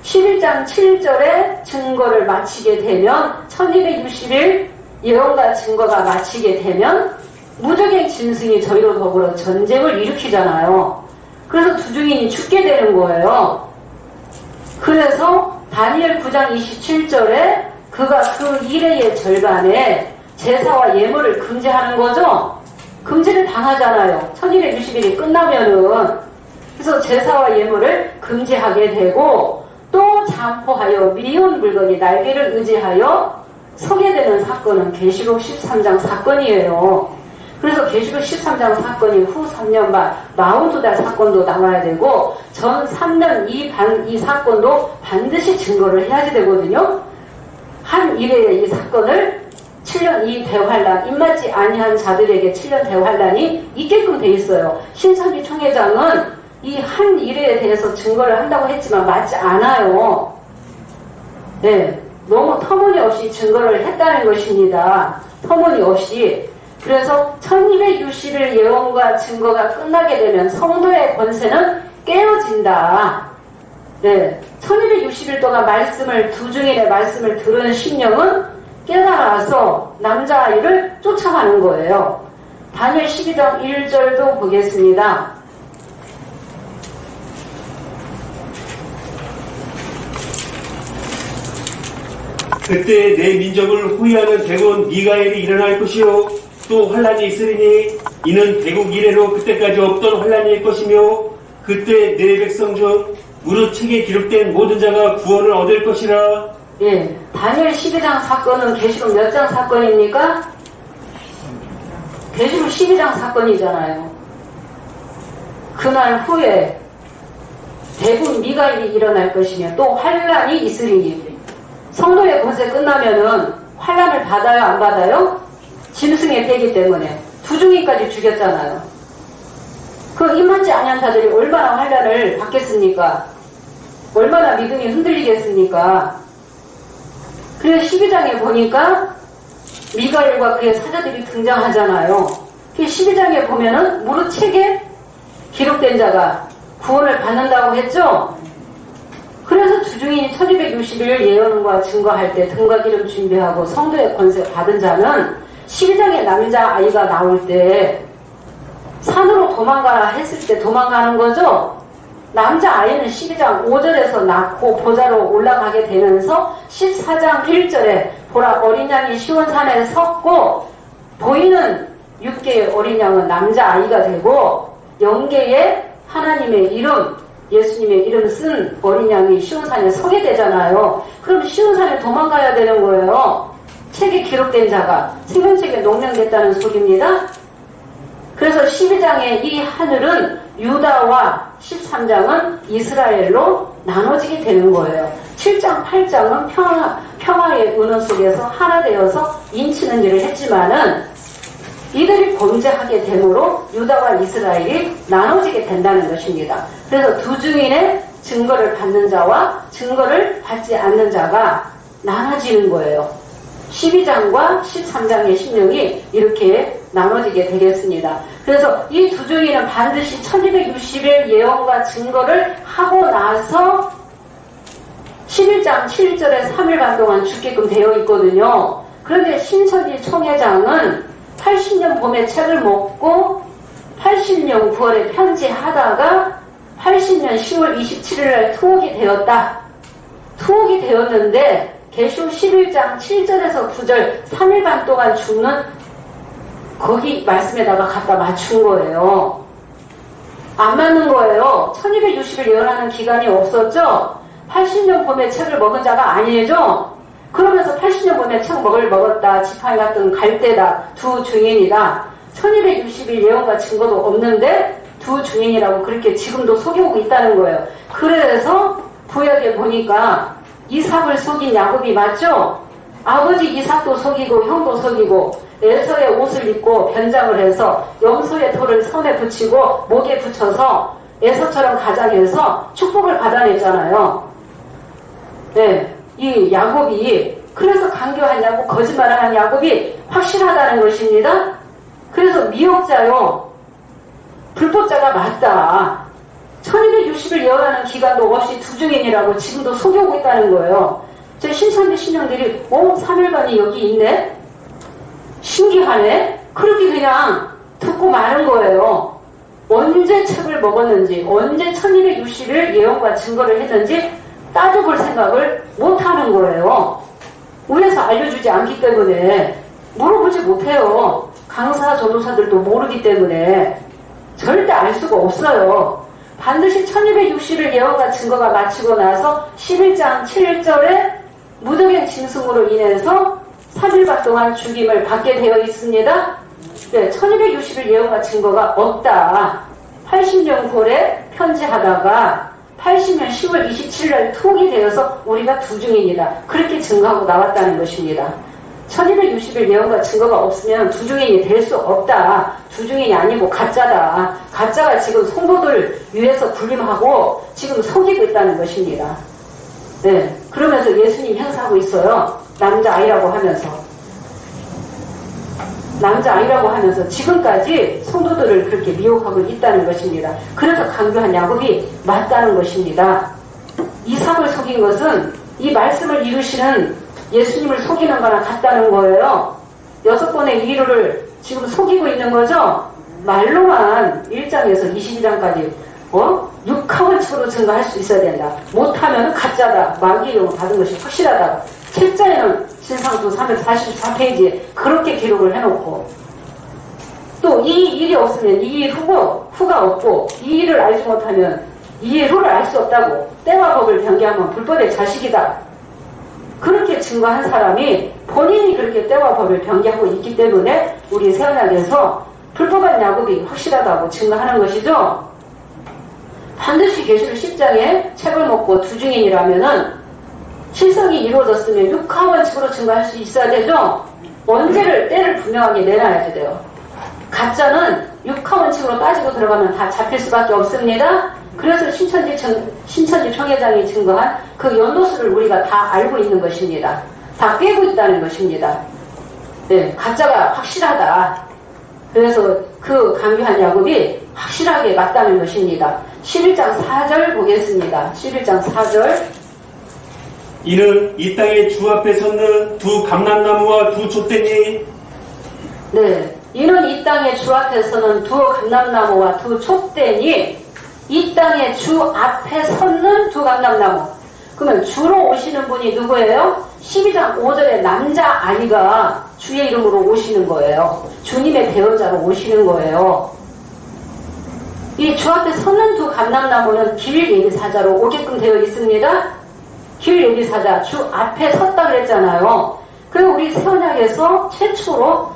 11장 7절에 증거를 마치게 되면 1260일 예언과 증거가 마치게 되면 무적행 짐승이 저희로 더불어 전쟁을 일으키잖아요. 그래서 두 증인이 죽게 되는 거예요. 그래서 다니엘 9장 27절에 그가 그 이래의 절반에 제사와 예물을 금지하는 거죠. 금지를 당하잖아요. 1260일이 끝나면은. 그래서 제사와 예물을 금지하게 되고 또 잠포하여 미운 물건이 날개를 의지하여 서게 되는 사건은 계시록 13장 사건이에요. 그래서 계시록 13장 사건이 후 3년 반 42달 사건도 나와야 되고 전 3년 이 사건도 반드시 증거를 해야지 되거든요. 한 일회의 이 사건을 7년 이 대환란, 입맞지 아니한 자들에게 7년 대환란이 있게끔 돼 있어요. 신천지 총회장은 이 한 일에 대해서 증거를 한다고 했지만 맞지 않아요. 네, 너무 터무니없이 증거를 했다는 것입니다. 터무니없이. 그래서 1260일 예언과 증거가 끝나게 되면 성도의 권세는 깨어진다. 네, 1260일 동안 두 중인의 말씀을 들은 심령은 깨달아서 남자아이를 쫓아가는 거예요. 다니엘 12장 1절도 보겠습니다. 그때 내 민족을 호위하는 대군 미가엘이 일어날 것이요 또 환란이 있으리니 이는 대국 이래로 그때까지 없던 환란일 것이며 그때 내 백성 중 무릇 책에 기록된 모든 자가 구원을 얻을 것이라. 예, 다니엘 12장 사건은 계시록 몇 장 사건입니까? 계시록 12장 사건이잖아요. 그날 후에 대군 미가엘이 일어날 것이며 또 환란이 있으리니 성도의 권세 끝나면은 환란을 받아요, 안 받아요? 짐승의 떼기 때문에 두 중이까지 죽였잖아요. 그 입맞지 아니한 자들이 얼마나 환란을 받겠습니까? 얼마나 믿음이 흔들리겠습니까? 그래서 12장에 보니까 미가엘과 그의 사자들이 등장하잖아요. 그 12장에 보면은 무릇 책에 기록된 자가 구원을 받는다고 했죠? 그래서 주중인 1260일 예언과 증거할 때 등과 기름 준비하고 성도의 권세 받은 자는 12장에 남자아이가 나올 때 산으로 도망가라 했을 때 도망가는 거죠. 남자아이는 12장 5절에서 낳고 보좌로 올라가게 되면서 14장 1절에 보라 어린 양이 시온산에 섰고 보이는 6개의 어린 양은 남자아이가 되고 0개의 하나님의 이름 예수님의 이름 쓴 어린 양이 시온산에 서게 되잖아요. 그럼 시온산에 도망가야 되는 거예요. 책에 기록된 자가 생명책에 농명됐다는 소리입니다. 그래서 12장의 이 하늘은 유다와 13장은 이스라엘로 나눠지게 되는 거예요. 7장, 8장은 평화의 은혜 속에서 하나 되어서 인치는 일을 했지만은 이들이 범죄하게 되므로 유다와 이스라엘이 나눠지게 된다는 것입니다. 그래서 두 중인의 증거를 받는 자와 증거를 받지 않는 자가 나눠지는 거예요. 12장과 13장의 심령이 이렇게 나눠지게 되겠습니다. 그래서 이 두 중인은 반드시 1260일 예언과 증거를 하고 나서 11장 7절에 3일 반 동안 죽게끔 되어 있거든요. 그런데 신천지 총회장은 80년 봄에 책을 먹고 80년 9월에 편지하다가 80년 10월 27일날 투옥이 되었다. 투옥이 되었는데 계시록 11장 7절에서 9절 3일 반 동안 죽는 거기 말씀에다가 갖다 맞춘 거예요. 안 맞는 거예요. 1260일 예언하는 기간이 없었죠. 80년 봄에 책을 먹은 자가 아니죠. 그러면서 80년 봄에 책 먹었다. 지팡이 같은 갈대다. 두 중인이다. 1260일 예언과 증거도 없는데 두 중인이라고 그렇게 지금도 속이고 있다는 거예요. 그래서 구약에 보니까 이삭을 속인 야곱이 맞죠? 아버지 이삭도 속이고 형도 속이고 에서의 옷을 입고 변장을 해서 염소의 돌을 손에 붙이고 목에 붙여서 에서처럼 가장해서 축복을 받아내잖아요. 네, 이 야곱이 그래서 강교한 야곱, 거짓말을 한 야곱이 확실하다는 것입니다. 그래서 미혹자요, 불법자가 맞다. 1260일 예언하는 기간도 없이 두 중인이라고 지금도 속여오고 있다는 거예요. 제 신천지 신령들이 3일간이 여기 있네? 신기하네? 그렇게 그냥 듣고 마는 거예요. 언제 책을 먹었는지, 언제 1260일 예언과 증거를 했는지 따져볼 생각을 못하는 거예요. 위에서 알려주지 않기 때문에 물어보지 못해요. 강사, 전도사들도 모르기 때문에 절대 알 수가 없어요. 반드시 1260일 예언과 증거가 마치고 나서 11장 7절에 무덤의 짐승으로 인해서 3일반 동안 죽임을 받게 되어 있습니다. 네, 1260일 예언과 증거가 없다. 80년 고래 편지하다가 80년 10월 27일 날 투옥이 되어서 우리가 두중인이다. 그렇게 증거하고 나왔다는 것입니다. 1260일 예언과 증거가 없으면 두중인이 될 수 없다. 두중인이 아니고 가짜다. 가짜가 지금 성도들 위해서 군림하고 지금 속이고 있다는 것입니다. 네, 그러면서 예수님 행사하고 있어요. 남자아이라고 하면서. 남자아이라고 하면서 지금까지 성도들을 그렇게 미혹하고 있다는 것입니다. 그래서 강교한 야곱이 맞다는 것입니다. 이삭을 속인 것은 이 말씀을 이루시는 예수님을 속이는 거랑 같다는 거예요. 6번의 위로를 지금 속이고 있는 거죠. 말로만 1장에서 22장까지 육하원칙으로 증거할 수 있어야 된다. 못하면 가짜다. 마귀용을 받은 것이 확실하다. 책자에는 신상수 344페이지에 그렇게 기록을 해놓고 또 이 일이 없으면 이 일 후가 없고 이 일을 알지 못하면 이 일 후를 알 수 없다고 때와 법을 변개하면 불법의 자식이다. 그렇게 증거한 사람이 본인이 그렇게 때와 법을 변개하고 있기 때문에 우리 세언약에서 불법한 야곱이 확실하다고 증거하는 것이죠. 반드시 계시록 10장에 책을 먹고 두중인이라면은 실성이 이루어졌으면 육하원칙으로 증거할 수 있어야 되죠. 언제를 때를 분명하게 내놔야 돼요. 가짜는 육하원칙으로 따지고 들어가면 다 잡힐 수밖에 없습니다. 그래서 신천지 총회장이 증거한 그 연도수를 우리가 다 알고 있는 것입니다. 다 깨고 있다는 것입니다. 네, 가짜가 확실하다. 그래서 그 강교한 야곱이 확실하게 맞다는 것입니다. 11장 4절 보겠습니다. 11장 4절. 이는 이 땅에 주 앞에 섰는 두 감람나무와 두 촛대니 네, 이는 이 땅에 주 앞에 서는 두 감람나무와 두 촛대니 이 땅에 주 앞에 섰는 두 감람나무. 그러면 주로 오시는 분이 누구예요? 12장 5절에 남자아이가 주의 이름으로 오시는 거예요. 주님의 배우자로 오시는 거예요. 이 주 앞에 섰는 두 감람나무는 길 예비사자로 오게끔 되어 있습니다. 길 예비사자, 주 앞에 섰다 그랬잖아요. 그리고 우리 세언약에서 최초로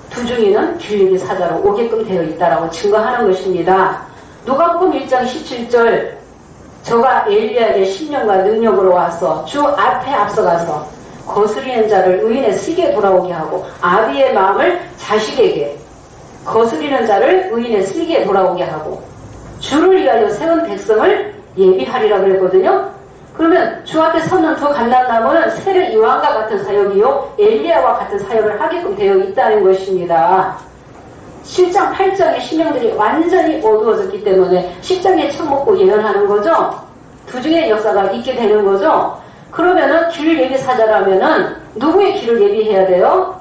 두중이는 길 예비사자로 오게끔 되어 있다라고 증거하는 것입니다. 누가복음 1장 17절 저가 엘리야에게 신령과 능력으로 와서 주 앞에 앞서가서 거스리는 자를 의인의 슬기에 돌아오게 하고 아비의 마음을 자식에게 거스리는 자를 의인의 슬기에 돌아오게 하고 주를 위하여 세운 백성을 예비하리라 그랬거든요. 그러면 주 앞에 서는 두 감람나무는 세례 요한과 같은 사역이요 엘리야와 같은 사역을 하게끔 되어 있다는 것입니다. 7장 8장의 신명들이 완전히 어두워졌기 때문에 10장에 책 먹고 예언하는 거죠. 두중의 역사가 있게 되는 거죠. 그러면은 길 예비사자라면은 누구의 길을 예비해야 돼요?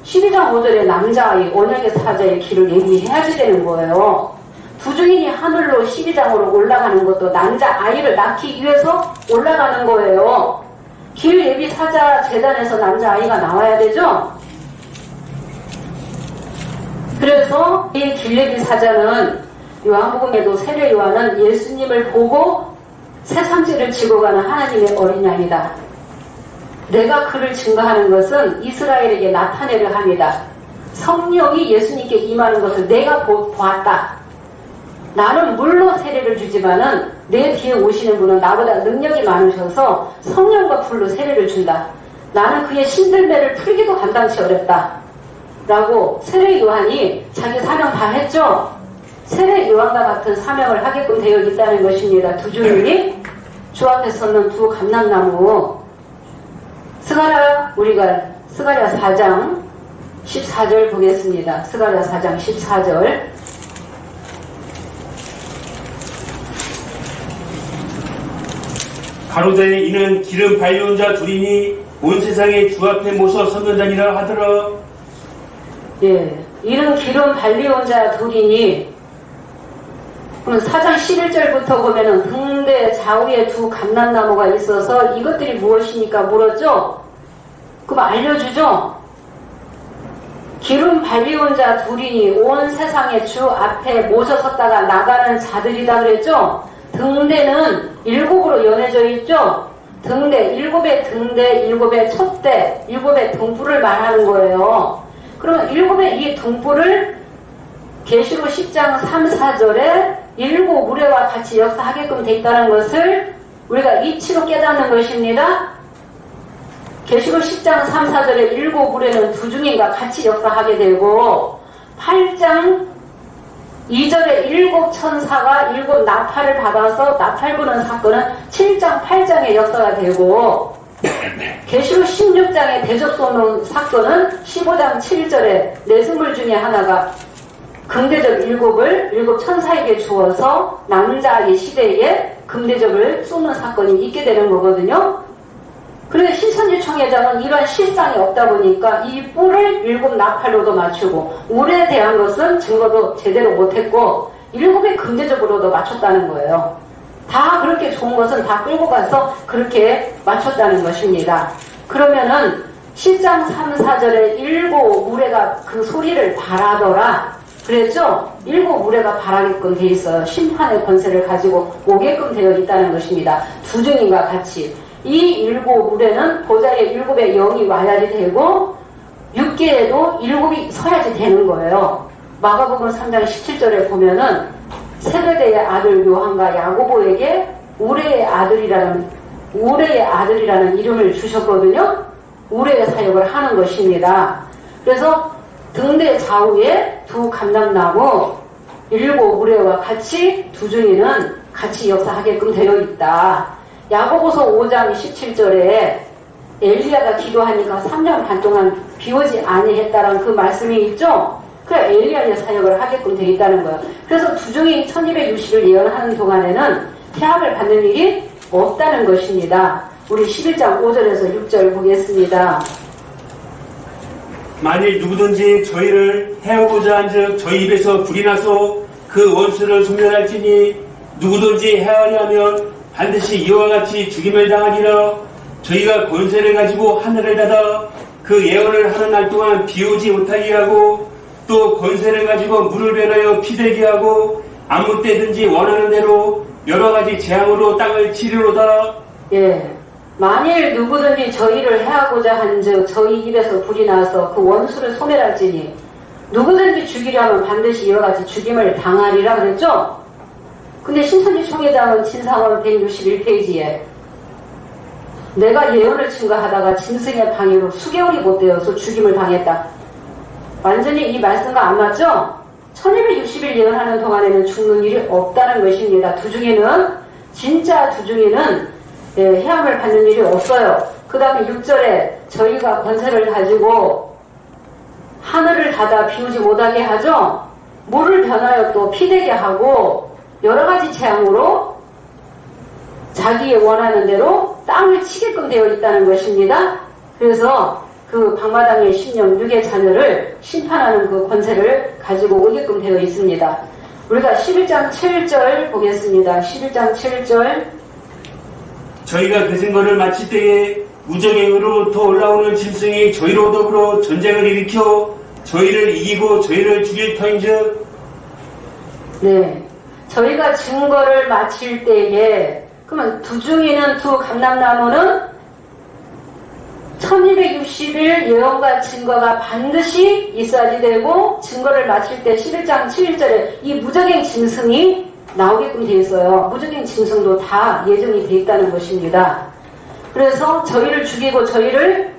12장 5절에 남자아이 언약의 사자의 길을 예비해야지 되는 거예요. 두중인이 하늘로 12장으로 올라가는 것도 남자아이를 낳기 위해서 올라가는 거예요. 길 예비사자 재단에서 남자아이가 나와야 되죠. 그래서 이 길 예비사자는 요한복음에도 세례 요한은 예수님을 보고 새삼지를 지고 가는 하나님의 어린 양이다. 내가 그를 증거하는 것은 이스라엘에게 나타내려 합니다. 성령이 예수님께 임하는 것을 내가 보았다. 나는 물로 세례를 주지만은 내 뒤에 오시는 분은 나보다 능력이 많으셔서 성령과 불로 세례를 준다. 나는 그의 신들매를 풀기도 감당치 어렵다. 라고 세례 요한이 자기 사명 다 했죠. 세례 요한과 같은 사명을 하게끔 되어 있다는 것입니다. 두중인이 주 앞에 서는 두 감람나무. 우리가 스가랴 4장 14절 보겠습니다. 스가랴 4장 14절. 가로자에 이는 기름 발려온 자 둘이니 온 세상에 주 앞에 모서 섰는 자니라 하더라. 예, 이는 기름 발려온 자 둘이니 그럼 4장 11절부터 보면은 등대 좌우에 두 감람나무가 있어서 이것들이 무엇이니까 물었죠? 그럼 알려주죠? 기름 발리온 자 둘이니 온 세상에 주 앞에 모셔섰다가 나가는 자들이다 그랬죠? 등대는 7으로 연해져 있죠? 일곱의 등대, 일곱의 촛대, 일곱의 등불을 말하는 거예요. 그러면 일곱의 이 등불을 계시록 10장 3, 4절에 일곱 무례와 같이 역사하게끔 돼 있다는 것을 우리가 이치로 깨닫는 것입니다. 계시록 10장 3, 4절에 일곱 무례는 두 중인과 같이 역사하게 되고 8장 2절에 일곱 천사가 일곱 나팔을 받아서 나팔 부는 사건은 7장 8장의 역사가 되고 계시록 16장의 대접 쏘는 사건은 15장 7절에 내승물 중에 하나가 금대접 일곱 천사에게 주어서 남자의 시대에 금대접을 쏘는 사건이 있게 되는 거거든요. 그런데 신천지 총회장은 이런 실상이 없다 보니까 이 뿔을 일곱 나팔로도 맞추고 우레에 대한 것은 증거도 제대로 못했고 일곱의 금대접으로도 맞췄다는 거예요. 다 그렇게 좋은 것은 다 끌고 가서 그렇게 맞췄다는 것입니다. 그러면은 10장 3, 4절에 일곱 무례가 그 소리를 바라더라 그랬죠? 일곱 무례가 바라게끔 돼 있어요. 심판의 권세를 가지고 오게끔 되어 있다는 것입니다. 두 중인과 같이 이 일곱 무례는 보좌에 일곱의 영이 와야지 되고 육계에도 일곱이 서야지 되는 거예요. 마가복음 3장 17절에 보면은 세베대의 아들 요한과 야고보에게 우레의 아들이라는 이름을 주셨거든요. 우레의 사역을 하는 것입니다. 그래서 등대 좌우에 두 감람나무 일곱 우레와 같이 두 중에는 같이 역사하게끔 되어 있다. 야고보서 5장 17절에 엘리야가 기도하니까 3년 반 동안 비오지 아니했다라는 그 말씀이 있죠. 그래 엘리야의 사역을 하게끔 되어 있다는 거예요. 그래서 두중이 1260을 예언하는 동안에는 태학을 받는 일이 없다는 것입니다. 우리 11장 5절에서 6절 보겠습니다. 만일 누구든지 저희를 해하고자 한즉 저희 입에서 불이 나서 그 원수를 소멸할지니 누구든지 해하려 하면 반드시 이와 같이 죽임을 당하리라. 저희가 권세를 가지고 하늘을 닫아 그 예언을 하는 날 동안 비오지 못하게 하고 또 권세를 가지고 물을 변하여 피되게 하고 아무 때든지 원하는 대로 여러 가지 재앙으로 땅을 치리로다. 예. 만일 누구든지 저희를 해하고자 한즉 저희 입에서 불이 나서 그 원수를 소멸할지니 누구든지 죽이려 하면 반드시 이와 같이 죽임을 당하리라 그랬죠? 근데 신천지 총회장은 진상원 161페이지에 내가 예언을 증거하다가 짐승의 방해로 수개월이 못 되어서 죽임을 당했다. 완전히 이 말씀과 안 맞죠? 1260일 예언하는 동안에는 죽는 일이 없다는 것입니다. 두 중에는 진짜 두 중에는 해함을 받는 일이 없어요. 그 다음에 6절에 저희가 권세를 가지고 하늘을 닫아 비우지 못하게 하죠. 물을 변하여 또 피되게 하고 여러 가지 재앙으로 자기의 원하는 대로 땅을 치게끔 되어 있다는 것입니다. 그래서 그 방마당의 신령 6의 자녀를 심판하는 그 권세를 가지고 오게끔 되어 있습니다. 우리가 11장 7절 보겠습니다. 11장 7절 저희가 그 증거를 마칠 때에 무정행으로부터 올라오는 짐승이 저희로 더불어 전쟁을 일으켜 저희를 이기고 저희를 죽일 터인즉 네, 저희가 증거를 마칠 때에 그러면 두 중에는 두 감람나무는 1260일 예언과 증거가 반드시 있어야지 되고 증거를 마칠 때 11장 7절에 이 무적행 짐승이 나오게끔 되어 있어요. 무적행 짐승도 다 예정이 되어 있다는 것입니다. 그래서 저희를 죽이고 저희를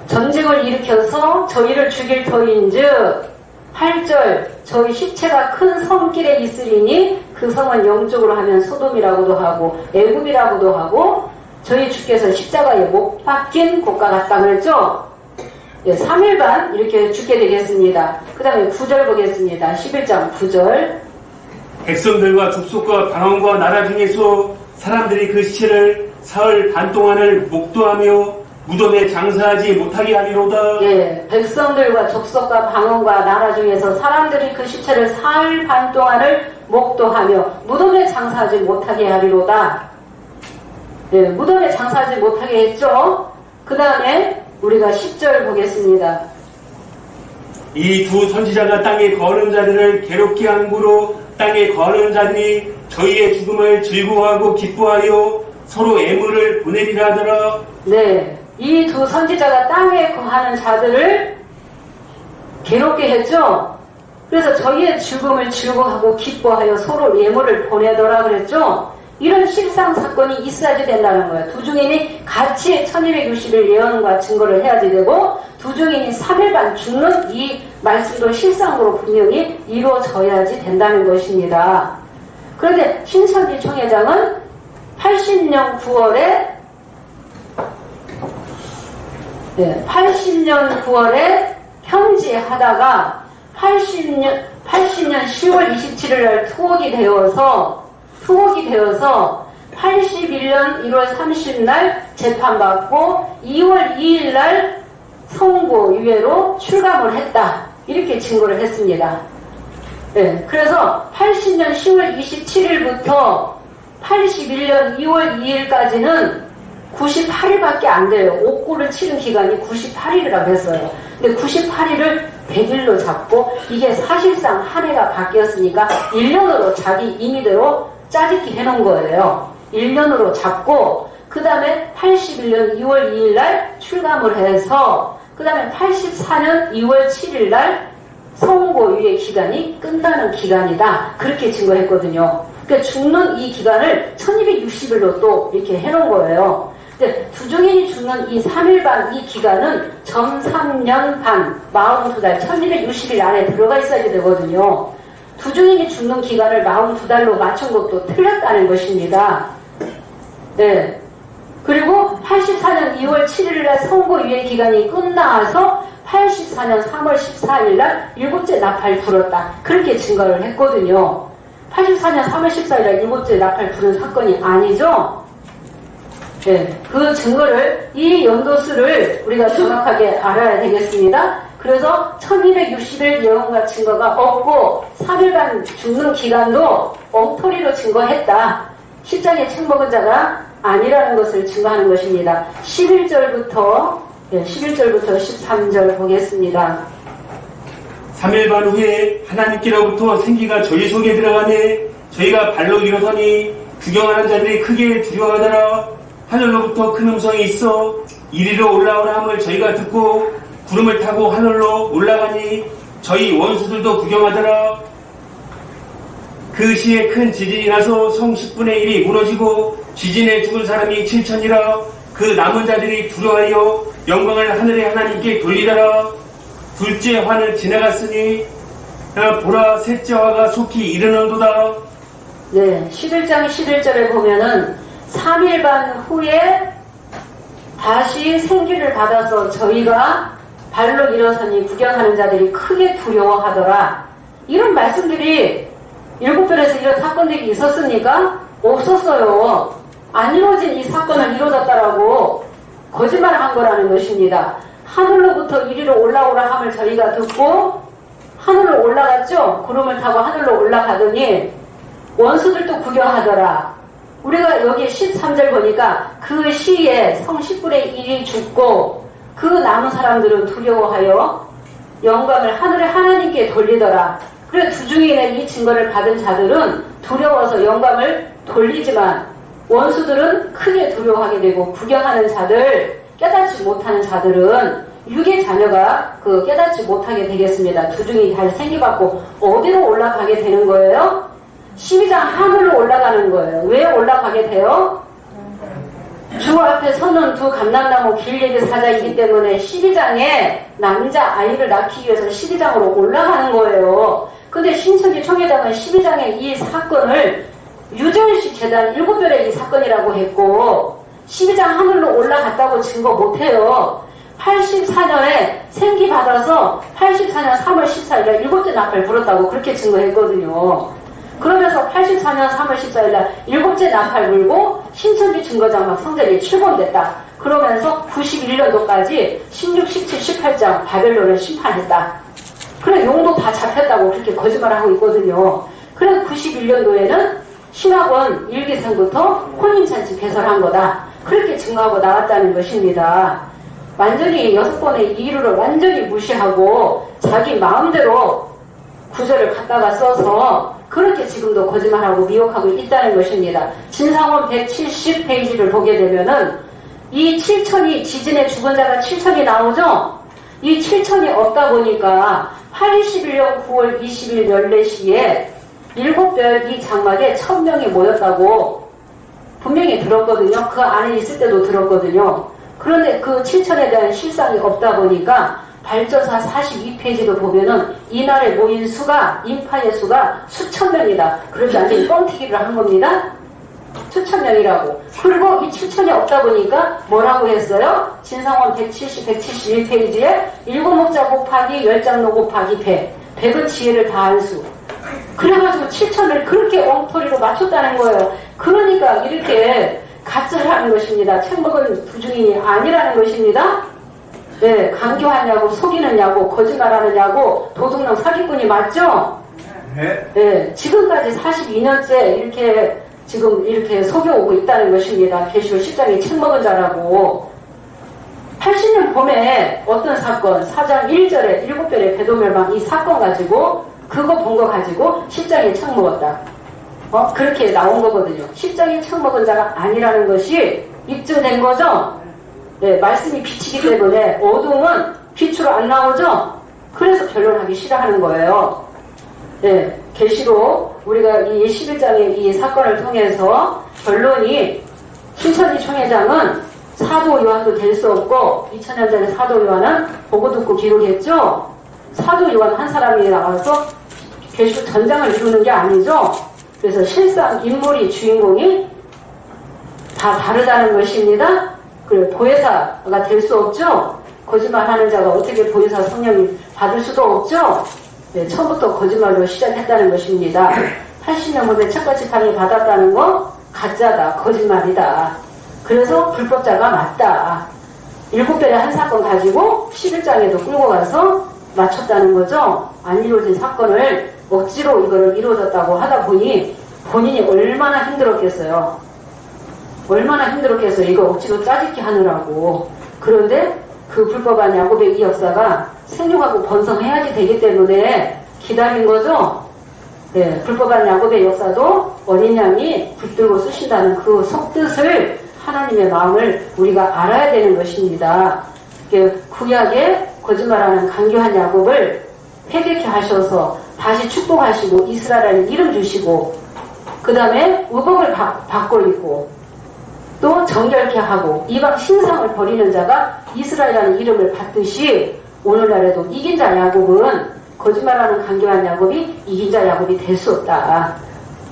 전쟁을 일으켜서 저희를 죽일 터인즉 8절 저희 시체가 큰 성길에 있으리니 그 성은 영적으로 하면 소돔이라고도 하고 애굽이라고도 하고 저희 주께서 십자가에 못 박힌 곳과 같다 그랬죠? 3일반 이렇게 죽게 되겠습니다. 그 다음에 9절 보겠습니다. 11장 9절 백성들과 족속과 방언과 나라 중에서 사람들이 그 시체를 사흘 반 동안을 목도하며 무덤에 장사하지 못하게 하리로다. 예, 백성들과 족속과 방언과 나라 중에서 사람들이 그 시체를 사흘 반 동안을 목도하며 무덤에 장사하지 못하게 하리로다. 예, 무덤에 장사하지 못하게 했죠. 그 다음에 우리가 10절 보겠습니다. 이 두 선지자가 땅에 거하는 자들을 괴롭게 함으로 땅에 거하는 자들이 저희의 죽음을 즐거워하고 기뻐하여 서로 애물을 보내리라 하더라. 네, 이 두 선지자가 땅에 거하는 자들을 괴롭게 했죠. 그래서 저희의 죽음을 즐거워하고 기뻐하여 서로 예물을 보내더라 그랬죠. 이런 실상 사건이 있어야지 된다는 거예요. 두 증인이 같이 1260일 예언과 증거를 해야지 되고, 두 증인이 3일간 죽는 이 말씀도 실상으로 분명히 이루어져야지 된다는 것입니다. 그런데 신천지 총회장은 80년 9월에 현지하다가 80년 10월 27일 날 투옥이 되어서 81년 1월 30날 재판받고 2월 2일 날 선고유예로 출감을 했다. 이렇게 증거를 했습니다. 네, 그래서 80년 10월 27일부터 81년 2월 2일까지는 98일밖에 안 돼요. 옥고를 치른 기간이 98일이라고 했어요. 근데 98일을 100일로 잡고 이게 사실상 한 해가 바뀌었으니까 1년으로 자기 임의대로 짜집기 해놓은 거예요. 1년으로 잡고 그 다음에 81년 2월 2일 날 출감을 해서 그 다음에 84년 2월 7일 날 선고유예 기간이 끝나는 기간이다. 그렇게 증거했거든요. 그러니까 죽는 이 기간을 1260일로 또 이렇게 해놓은 거예요. 근데 두 증인이 죽는 이 3일반 이 기간은 전 3년 반, 42달, 1260일 안에 들어가 있어야 되거든요. 두 증인이 죽는 기간을 42달로 맞춘 것도 틀렸다는 것입니다. 네. 그리고 84년 2월 7일날 선고유예 기간이 끝나서 84년 3월 14일날 일곱째 나팔 불었다. 그렇게 증거를 했거든요. 84년 3월 14일날 일곱째 나팔 부른 사건이 아니죠? 네, 그 증거를, 이 연도수를 우리가 정확하게 알아야 되겠습니다. 그래서 1260일 예언과 증거가 없고 3일간 죽는 기간도 엉터리로 증거했다. 십장에 책먹은 자가 아니라는 것을 증거하는 것입니다. 11절부터 13절 보겠습니다. 3일반 후에 하나님께로부터 생기가 저희 속에 들어가네. 저희가 발로 일어서니 구경하는 자들이 크게 두려워하더라. 하늘로부터 큰 음성이 있어 이리로 올라오라 함을 저희가 듣고 구름을 타고 하늘로 올라가니 저희 원수들도 구경하더라. 그 시에 큰 지진이 나서 성 10분의 1이 무너지고 지진에 죽은 사람이 7천이라. 그 남은 자들이 두려워하여 영광을 하늘의 하나님께 돌리더라. 둘째 화는 지나갔으니 보라 셋째 화가 속히 이르는도다. 네, 11장 11절에 보면은 3일반 후에 다시 생기를 받아서 저희가 발로 일어서니 구경하는 자들이 크게 두려워하더라. 이런 말씀들이 7편에서 이런 사건들이 있었습니까? 없었어요. 안 이루어진 이 사건을 이루어졌다라고 거짓말한 거라는 것입니다. 하늘로부터 이리로 올라오라 함을 저희가 듣고 하늘로 올라갔죠? 구름을 타고 하늘로 올라가더니 원수들도 구경하더라. 우리가 여기 13절 보니까 그 시에 성 10분의 1이 죽고 그 남은 사람들은 두려워하여 영광을 하늘의 하나님께 돌리더라. 그래 두 증인의 이 증거를 받은 자들은 두려워서 영광을 돌리지만 원수들은 크게 두려워하게 되고 구경하는 자들, 깨닫지 못하는 자들은 육의 자녀가 깨닫지 못하게 되겠습니다. 두 증인이 다시 생기받고 어디로 올라가게 되는 거예요? 12장 하늘로 올라가는 거예요. 왜 올라가게 돼요? 주 앞에 서는 두 감람나무 길얘기 사자이기 때문에 12장에 남자 아이를 낳기 위해서 12장으로 올라가는 거예요. 근데 신천지 총회장은 12장의 이 사건을 유전식 재단 7별의 이 사건이라고 했고 12장 하늘로 올라갔다고 증거 못해요. 84년에 생기받아서 84년 3월 14일에 일곱째 나팔 불었다고 그렇게 증거했거든요. 그러면서 84년 3월 14일날 일곱째 나팔 불고 신천지 증거장막 성전이 출범됐다. 그러면서 91년도까지 16, 17, 18장 바벨론을 심판했다. 그래 용도 다 잡혔다고 그렇게 거짓말을 하고 있거든요. 그래서 91년도에는 신학원 1기생부터 혼인잔치 개설한 거다. 그렇게 증거하고 나왔다는 것입니다. 완전히 6번의 이유를 완전히 무시하고 자기 마음대로 구절을 갖다가 써서 그렇게 지금도 거짓말하고 미혹하고 있다는 것입니다. 진상원 170페이지를 보게 되면은 이 7천이 지진에 죽은 자가 7천이 나오죠? 이 7천이 없다 보니까 81년 9월 20일 14시에 7별 이 장막에 1000명이 모였다고 분명히 들었거든요. 그 안에 있을 때도 들었거든요. 그런데 그 7천에 대한 실상이 없다 보니까 발전사 42페이지도 보면은 이날에 모인 수가, 인파의 수가 수천 명이다. 그러지 않으면 뻥튀기를 한 겁니다. 수천 명이라고. 그리고 이 7천이 없다 보니까 뭐라고 했어요? 진상원 171페이지에 7목자 곱하기 10장로 곱하기 100. 100은 지혜를 다한 수. 그래가지고 7천을 그렇게 엉터리로 맞췄다는 거예요. 그러니까 이렇게 가짜라는 것입니다. 책 먹은 부중인이 아니라는 것입니다. 네, 강교하냐고, 속이느냐고, 거짓말하느냐고, 도둑놈 사기꾼이 맞죠? 네, 지금까지 42년째 이렇게 속여오고 있다는 것입니다. 계시록 10장이 책 먹은 자라고. 80년 봄에 어떤 사건, 4장 1절에 7별의 배도멸망 이 사건 가지고, 그거 본 거 가지고 10장이 책 먹었다. 그렇게 나온 거거든요. 10장이 책 먹은 자가 아니라는 것이 입증된 거죠? 네, 말씀이 빛이기 때문에 어둠은 빛으로 안 나오죠? 그래서 변론하기 싫어하는 거예요. 네, 계시록 우리가 이 11장의 이 사건을 통해서 결론이 신천지 총회장은 사도 요한도 될 수 없고 2000년 전에 사도 요한은 보고 듣고 기록했죠? 사도 요한 한 사람이 나와서 계시록 전장을 이루는 게 아니죠? 그래서 실상 인물이 주인공이 다 다르다는 것입니다. 그리고 보혜사가 될 수 없죠? 거짓말하는 자가 어떻게 보혜사 성령을 받을 수도 없죠? 네, 처음부터 거짓말로 시작했다는 것입니다. 80년 전에 첫가지 판을 받았다는 거 가짜다, 거짓말이다. 그래서 불법자가 맞다. 7별의 한 사건 가지고 11장에도 끌고 가서 맞췄다는 거죠. 안 이루어진 사건을 억지로 이거를 이루어졌다고 하다 보니 본인이 얼마나 힘들었겠어요. 얼마나 힘들었겠어요. 이거 억지로 짜집기 하느라고. 그런데 그 불법한 야곱의 이 역사가 생육하고 번성해야지 되기 때문에 기다린 거죠. 네, 불법한 야곱의 역사도 어린 양이 붙들고 쓰신다는 그 속뜻을 하나님의 마음을 우리가 알아야 되는 것입니다. 구약에 거짓말하는 강교한 야곱을 회개케 하셔서 다시 축복하시고 이스라엘이라는 이름 주시고 그 다음에 의복을 바꿔 입고 또 정결케 하고 이방 신상을 버리는 자가 이스라엘이라는 이름을 받듯이 오늘날에도 이긴 자 야곱은 거짓말하는 강교한 야곱이 이긴 자 야곱이 될 수 없다.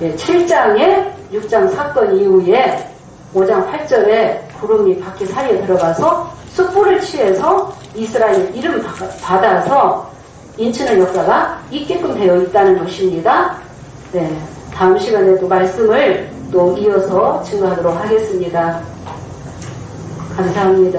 7장에 6장 사건 이후에 5장 8절에 구름이 바퀴 사이에 들어가서 숯불을 취해서 이스라엘 이름 받아서 인치는 역사가 있게끔 되어 있다는 것입니다. 네, 다음 시간에도 말씀을 또 이어서 증거하도록 하겠습니다. 감사합니다.